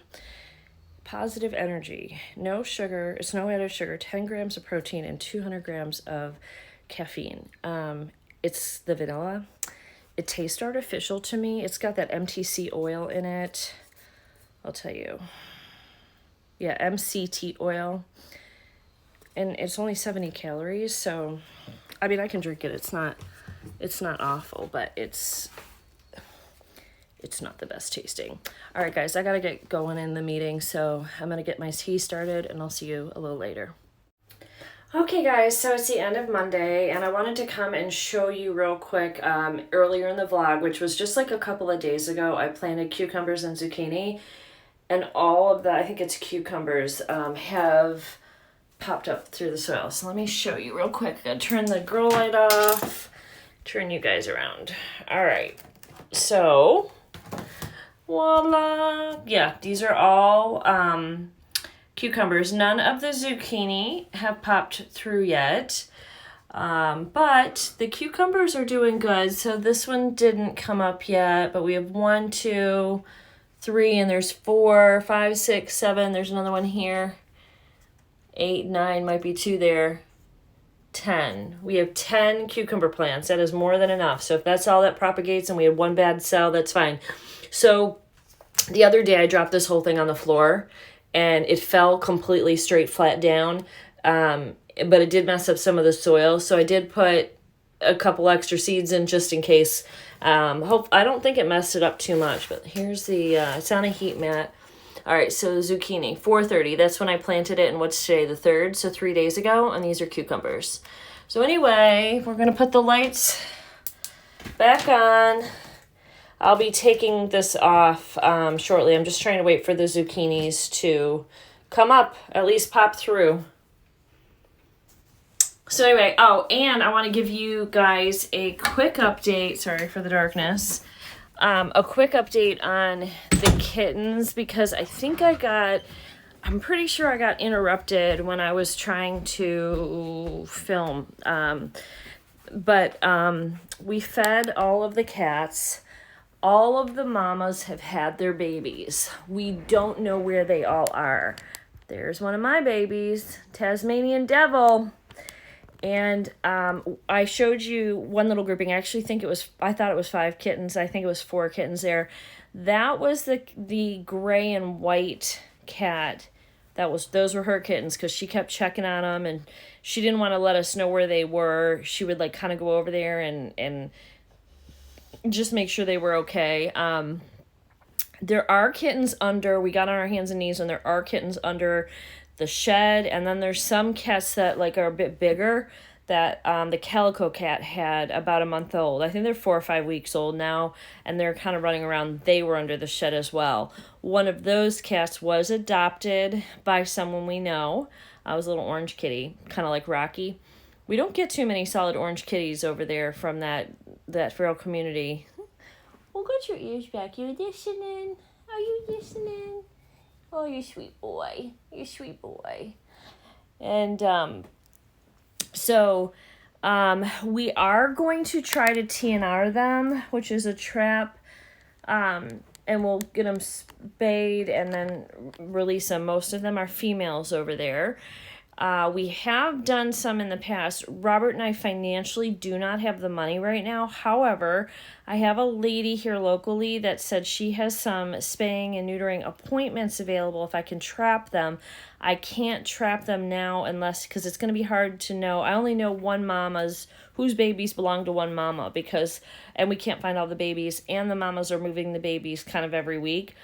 Positive energy. No sugar. It's no added sugar. 10 grams of protein and 200 grams of caffeine. It's the vanilla. It tastes artificial to me. It's got that MTC oil in it. I'll tell you. Yeah, MCT oil. And it's only 70 calories, so I mean, I can drink it. It's not awful, but it's not the best tasting. All right, guys, I got to get going in the meeting, so I'm going to get my tea started, and I'll see you a little later. Okay, guys, so it's the end of Monday, and I wanted to come and show you real quick, earlier in the vlog, which was just like a couple of days ago, I planted cucumbers and zucchini, and all of the, I think it's cucumbers, have popped up through the soil. So let me show you real quick. I'm gonna turn the grow light off, turn you guys around. All right, so voila. Yeah, these are all cucumbers. None of the zucchini have popped through yet, but the cucumbers are doing good. So this one didn't come up yet, but we have 1, 2, 3, and there's 4, 5, 6, 7. There's another one here. 8, 9, might be 2 there. 10. We have 10 cucumber plants. That is more than enough. So if that's all that propagates and we have 1 bad cell, that's fine. So the other day I dropped this whole thing on the floor and it fell completely straight flat down. But it did mess up some of the soil. So I did put a couple extra seeds in just in case. I don't think it messed it up too much, but here's the, it's on a heat mat. All right, so the zucchini, 4:30. That's when I planted it, and what's today, the 3rd? So 3 days ago, and these are cucumbers. So anyway, we're going to put the lights back on. I'll be taking this off shortly. I'm just trying to wait for the zucchinis to come up, at least pop through. So anyway, oh, and I want to give you guys a quick update. Sorry for the darkness. A quick update on the kittens, because I think I'm pretty sure I got interrupted when I was trying to film. But we fed all of the cats. All of the mamas have had their babies. We don't know where they all are. There's one of my babies, Tasmanian Devil. And I showed you one little grouping. I thought it was 5 kittens. I think it was 4 kittens there. That was the gray and white cat. Those were her kittens, because she kept checking on them and she didn't want to let us know where they were. She would like kind of go over there and just make sure they were okay. There are kittens we got on our hands and knees, and there are kittens under the shed, and then there's some cats that like are a bit bigger that the calico cat had about a month old. I think they're 4 or 5 weeks old now, and they're kind of running around. They were under the shed as well. One of those cats was adopted by someone we know. It was a little orange kitty, kind of like Rocky. We don't get too many solid orange kitties over there from that feral community. Well, got your ears back. You listening? Are you listening? Oh, you sweet boy. You sweet boy. And so we are going to try to TNR them, which is a trap. And we'll get them spayed and then release them. Most of them are females over there. We have done some in the past. Robert and I financially do not have the money right now. However, I have a lady here locally that said she has some spaying and neutering appointments available if I can trap them. I can't trap them now because it's going to be hard to know. I only know one mama's whose babies belong to one mama and we can't find all the babies, and the mamas are moving the babies kind of every week.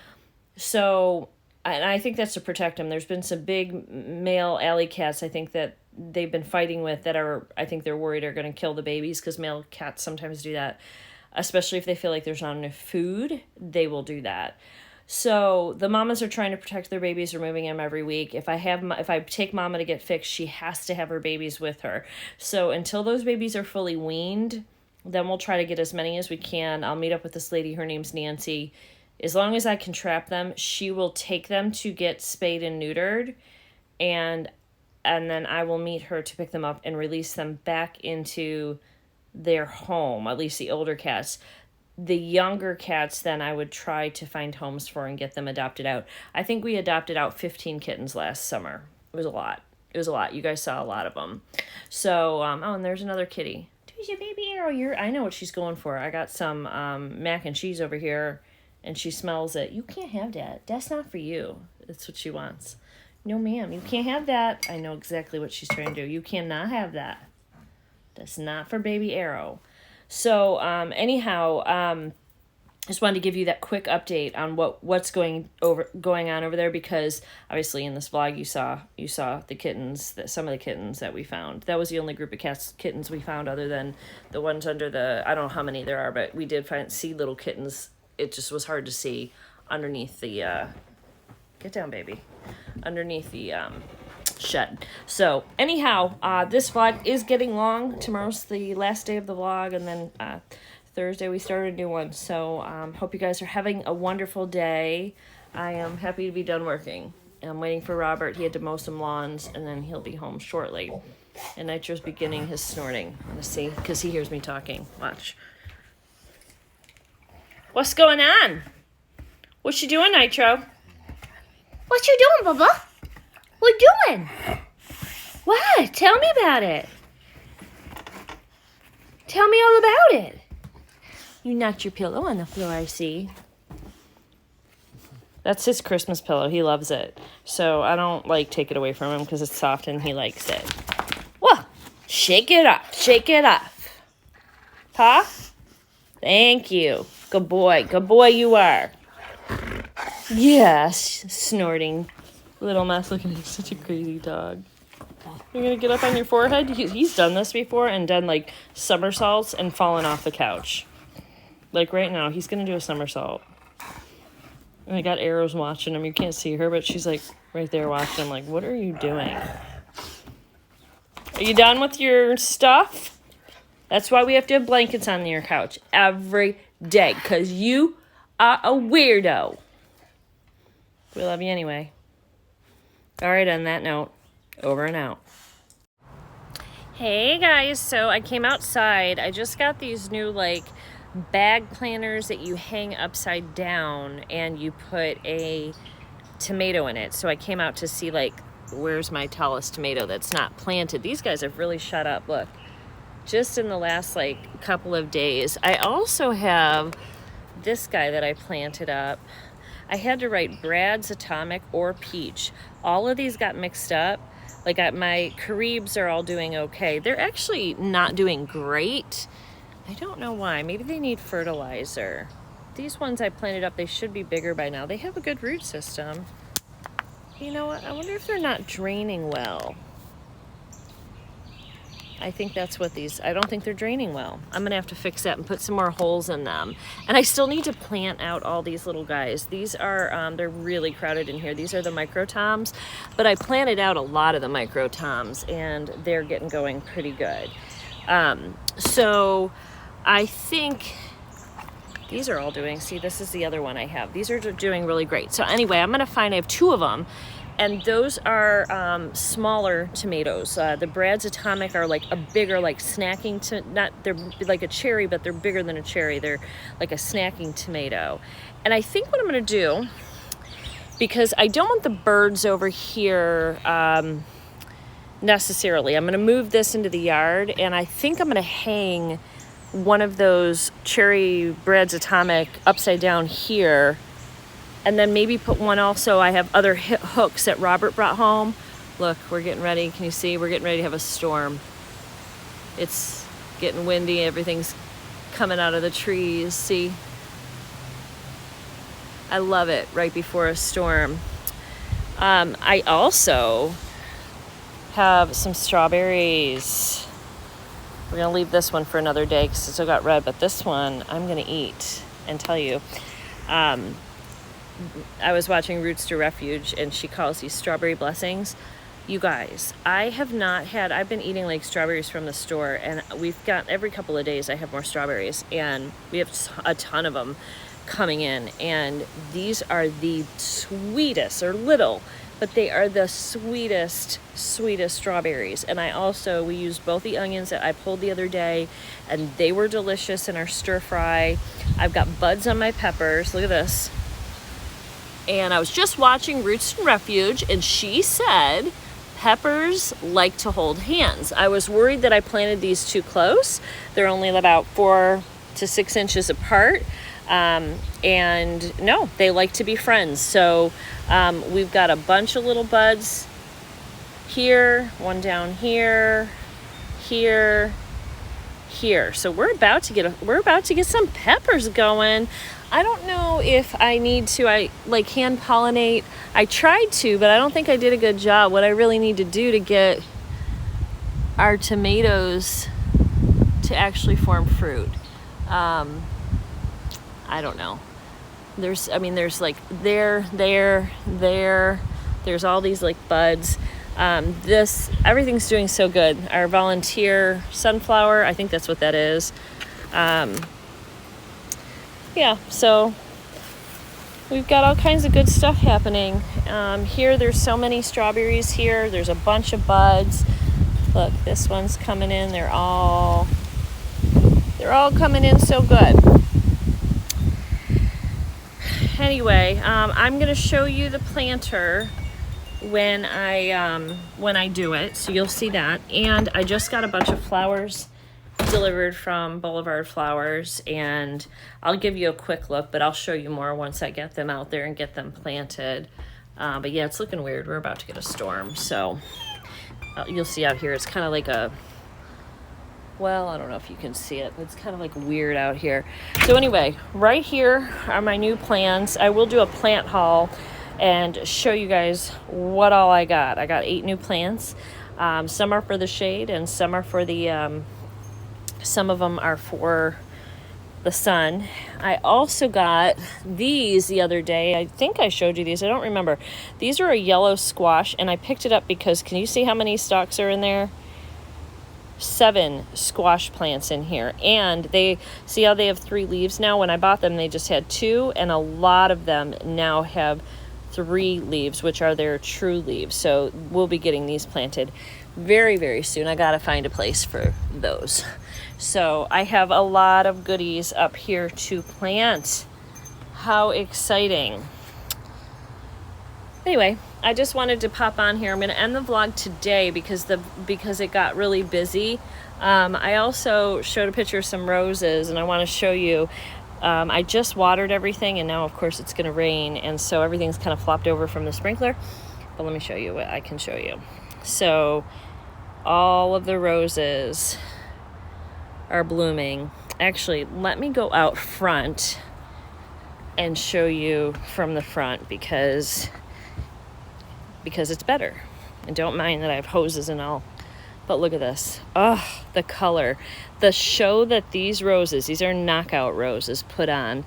So and I think that's to protect them. There's been some big male alley cats, I think, that they've been fighting with that I think they're worried are going to kill the babies, because male cats sometimes do that. Especially if they feel like there's not enough food, they will do that. So the mamas are trying to protect their babies, removing them every week. If I take mama to get fixed, she has to have her babies with her. So until those babies are fully weaned, then we'll try to get as many as we can. I'll meet up with this lady. Her name's Nancy. As long as I can trap them, she will take them to get spayed and neutered, and then I will meet her to pick them up and release them back into their home, at least the older cats. The younger cats, then I would try to find homes for and get them adopted out. I think we adopted out 15 kittens last summer. It was a lot. You guys saw a lot of them. So, oh, and there's another kitty. There's your baby Arrow. I know what she's going for. I got some mac and cheese over here, and she smells it. You can't have that. That's not for you. That's what she wants. No, ma'am, you can't have that. I know exactly what she's trying to do. You cannot have that. That's not for baby Arrow. So, anyhow, just wanted to give you that quick update on what's going on over there, because obviously in this vlog you saw the kittens, some of the kittens that we found. That was the only group of kittens we found, other than the ones under the, I don't know how many there are, but we did see little kittens. It just was hard to see underneath the get down, baby, underneath the shed. So anyhow, this vlog is getting long. Tomorrow's the last day of the vlog, and then Thursday we started a new one. So hope you guys are having a wonderful day. I am happy to be done working. I'm waiting for Robert. He had to mow some lawns, and then he'll be home shortly. And Nitro's beginning his snorting. Let's see, because he hears me talking. Watch. What's going on? What you doing, Nitro? What you doing, Bubba? What you doing? What? Tell me about it. Tell me all about it. You knocked your pillow on the floor, I see. That's his Christmas pillow. He loves it. So I don't take it away from him because it's soft and he likes it. Whoa! Shake it up. Shake it up. Huh? Thank you. Good boy. Good boy you are. Yes. Snorting. Little mess. Look at him. He's such a crazy dog. You're going to get up on your forehead? He's done this before and done somersaults and fallen off the couch. Right now, he's going to do a somersault. And I got Arrows watching him. You can't see her, but she's right there watching him. What are you doing? Are you done with your stuff? That's why we have to have blankets on your couch every day, because you are a weirdo. We love you anyway. All right, on that note, over and out. Hey guys, so I came outside. I just got these new bag planters that you hang upside down and you put a tomato in it. So I came out to see where's my tallest tomato that's not planted. These guys have really shot up. Look, just in the last couple of days. I also have this guy that I planted up. I had to write Brad's Atomic or Peach. All of these got mixed up. My Caribs are all doing okay. They're actually not doing great. I don't know why. Maybe they need fertilizer. These ones I planted up, they should be bigger by now. They have a good root system. You know what? I wonder if they're not draining well. I think that's what I don't think they're draining well. I'm going to have to fix that and put some more holes in them. And I still need to plant out all these little guys. These are, they're really crowded in here. These are the microtoms, but I planted out a lot of the microtoms and they're getting going pretty good. So I think these are all doing, see, this is the other one I have. These are doing really great. So anyway, I'm going to I have 2 of them. And those are smaller tomatoes. The Brad's Atomic are a bigger, snacking, they're like a cherry, but they're bigger than a cherry. They're like a snacking tomato. And I think what I'm gonna do, because I don't want the birds over here necessarily, I'm gonna move this into the yard, and I think I'm gonna hang one of those cherry Brad's Atomic upside down here. And then maybe put one also. I have other hooks that Robert brought home. Look, we're getting ready. Can you see? We're getting ready to have a storm. It's getting windy. Everything's coming out of the trees. See? I love it right before a storm. I also have some strawberries. We're gonna leave this one for another day because it still got red, but this one I'm gonna eat and tell you. I was watching Roots to Refuge and she calls these strawberry blessings. You guys, I've been eating like strawberries from the store, and we've got every couple of days I have more strawberries, and we have a ton of them coming in, and these are the sweetest. They're little, but they are the sweetest strawberries. And we used both the onions that I pulled the other day, and they were delicious in our stir fry. I've got buds on my peppers. Look at this. And I was just watching Roots and Refuge, and she said peppers like to hold hands. I was worried that I planted these too close. They're only about 4 to 6 inches apart. And no, they like to be friends. So we've got a bunch of little buds here, one down here, here. So we're about to get some peppers going. I don't know if I need to, hand pollinate. I tried to, but I don't think I did a good job. What I really need to do to get our tomatoes to actually form fruit. I don't know. There's all these like buds. Everything's doing so good. Our volunteer sunflower, I think that's what that is. Yeah, so we've got all kinds of good stuff happening. Here, there's so many strawberries here. There's a bunch of buds. Look, this one's coming in. They're all coming in so good. Anyway, I'm going to show you the planter when I do it, so you'll see that. And I just got a bunch of flowers delivered from Boulevard Flowers, and I'll give you a quick look, but I'll show you more once I get them out there and get them planted. But yeah, it's looking weird. We're about to get a storm, so you'll see out here it's kind of like I don't know if you can see it, but it's kind of like weird out here. So anyway, right here are my new plants. I will do a plant haul and show you guys what all I got. I got 8 new plants. Some are for the shade, and some are for the some of them are for the sun. I also got these the other day. I think I showed you these. I don't remember. These are a yellow squash, and I picked it up because, can you see how many stalks are in there? 7 squash plants in here. And they, see how they have 3 leaves now? When I bought them, they just had 2, and a lot of them now have 3 leaves, which are their true leaves. So we'll be getting these planted very, very soon. I gotta find a place for those. So I have a lot of goodies up here to plant. How exciting. Anyway, I just wanted to pop on here. I'm going to end the vlog today because it got really busy. I also showed a picture of some roses, and I want to show you. I just watered everything, and now of course it's going to rain, and so everything's kind of flopped over from the sprinkler. But let me show you what I can show you. So all of the roses are blooming. Actually, let me go out front and show you from the front because it's better. And don't mind that I have hoses and all. But look at this. Oh, the color. The show that these roses, these are knockout roses, put on.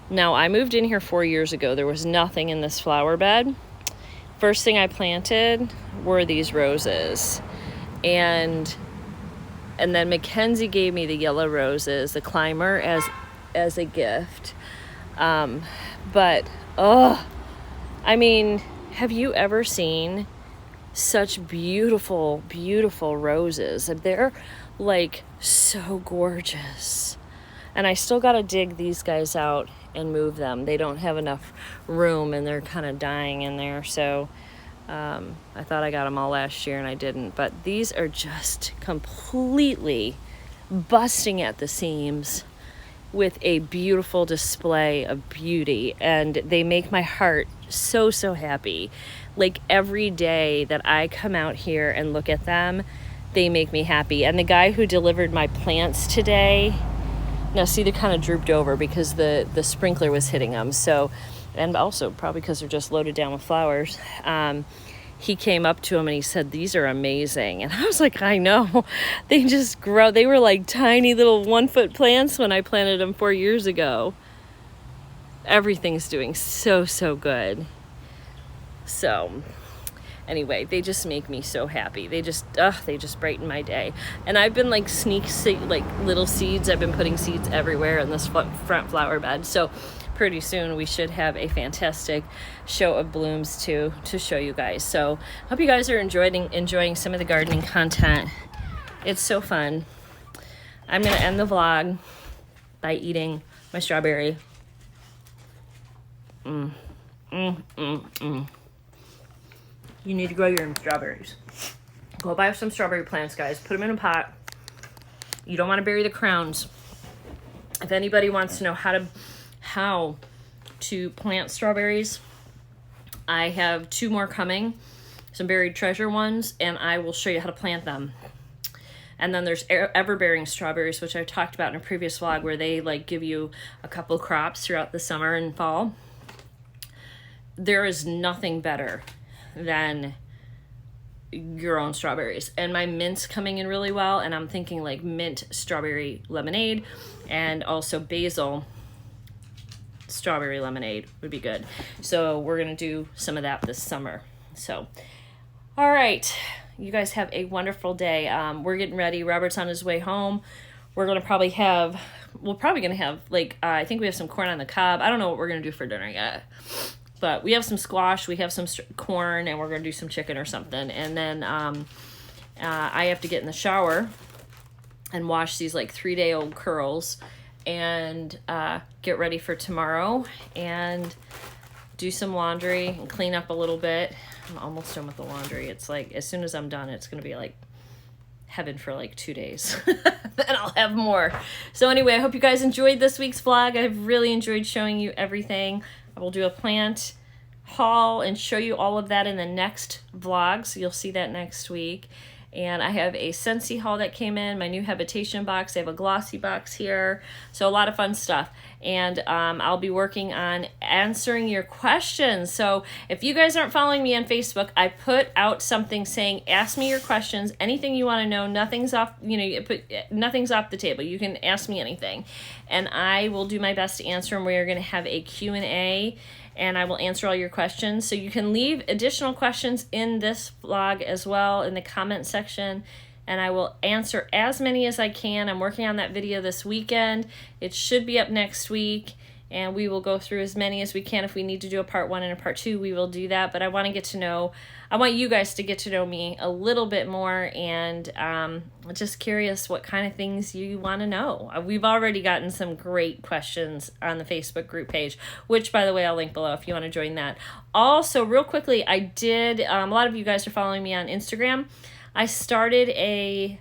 Now, I moved in here 4 years ago. There was nothing in this flower bed. First thing I planted were these roses. And then Mackenzie gave me the yellow roses, the climber, as a gift. But, I mean, have you ever seen such beautiful, beautiful roses? They're like so gorgeous. And I still got to dig these guys out and move them. They don't have enough room, and they're kind of dying in there. So I thought I got them all last year, and I didn't. But these are just completely busting at the seams with a beautiful display of beauty, and they make my heart so, so happy. Like every day that I come out here and look at them, they make me happy. And the guy who delivered my plants today, now see, they're kind of drooped over because the sprinkler was hitting them. So and also probably because they're just loaded down with flowers. He came up to him and he said, "These are amazing." And I was like, I know. They just grow. They were like tiny little 1-foot plants when I planted them 4 years ago. Everything's doing so good. So anyway, they just make me so happy. They just brighten my day. And I've been like like little seeds. I've been putting seeds everywhere in this front flower bed. So pretty soon we should have a fantastic show of blooms to show you guys. So hope you guys are enjoying some of the gardening content. It's so fun. I'm gonna end the vlog by eating my strawberry. You need to grow your own strawberries. Go buy some strawberry plants, guys. Put them in a pot. You don't want to bury the crowns. If anybody wants to know how to plant strawberries, I have 2 more coming, some buried treasure ones, and I will show you how to plant them. And then there's ever-bearing strawberries, which I talked about in a previous vlog, where they like give you a couple crops throughout the summer and fall. There is nothing better than your own strawberries. And my mint's coming in really well, and I'm thinking like mint strawberry lemonade, and also basil strawberry lemonade would be good. So we're gonna do some of that this summer. So all right, you guys have a wonderful day. We're getting ready. Robert's on his way home. We're probably gonna have like I think we have some corn on the cob. I don't know what we're gonna do for dinner yet, but we have some squash, we have some corn, and we're gonna do some chicken or something. And then I have to get in the shower and wash these like 3-day-old curls and get ready for tomorrow and do some laundry and clean up a little bit. I'm almost done with the laundry. It's like as soon as I'm done, it's gonna be like heaven for like 2 days. Then I'll have more. So anyway, I hope you guys enjoyed this week's vlog. I've really enjoyed showing you everything. I will do a plant haul and show you all of that in the next vlog, so you'll see that next week. And I have a Scentsy haul that came in, my new habitation box. I have a glossy box here, so a lot of fun stuff. And I'll be working on answering your questions. So if you guys aren't following me on Facebook, I put out something saying, ask me your questions, anything you want to know. Nothing's off, nothing's off the table. You can ask me anything, and I will do my best to answer them. We are going to have a Q&A, and I will answer all your questions. So you can leave additional questions in this vlog as well in the comment section, and I will answer as many as I can. I'm working on that video this weekend. It should be up next week, and we will go through as many as we can. If we need to do a part 1 and a part 2, we will do that. But I want you guys to get to know me a little bit more, and just curious what kind of things you want to know. We've already gotten some great questions on the Facebook group page, which, by the way, I'll link below if you want to join that. Also, real quickly, I did, a lot of you guys are following me on Instagram. I started a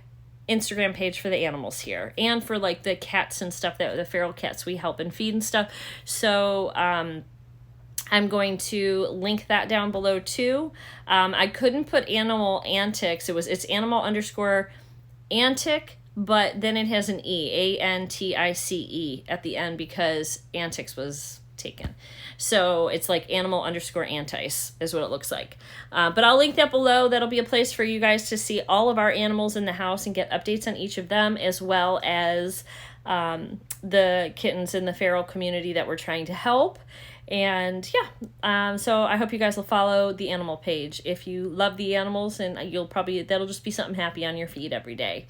Instagram page for the animals here, and for like the cats and stuff, that the feral cats we help and feed and stuff. So I'm going to link that down below too. I couldn't put animal antics. It's animal_antic, but then it has an E, ANTICE at the end, because antics was taken. So it's like animal_antice is what it looks like. But I'll link that below. That'll be a place for you guys to see all of our animals in the house and get updates on each of them, as well as the kittens in the feral community that we're trying to help. And yeah, so I hope you guys will follow the animal page if you love the animals, and that'll just be something happy on your feed every day.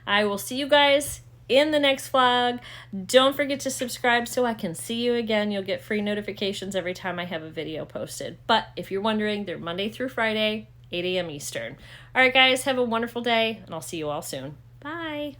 I will see you guys in the next vlog. Don't forget to subscribe so I can see you again. You'll get free notifications every time I have a video posted. But if you're wondering, they're Monday through Friday, 8 a.m. Eastern. All right, guys, have a wonderful day, and I'll see you all soon. Bye.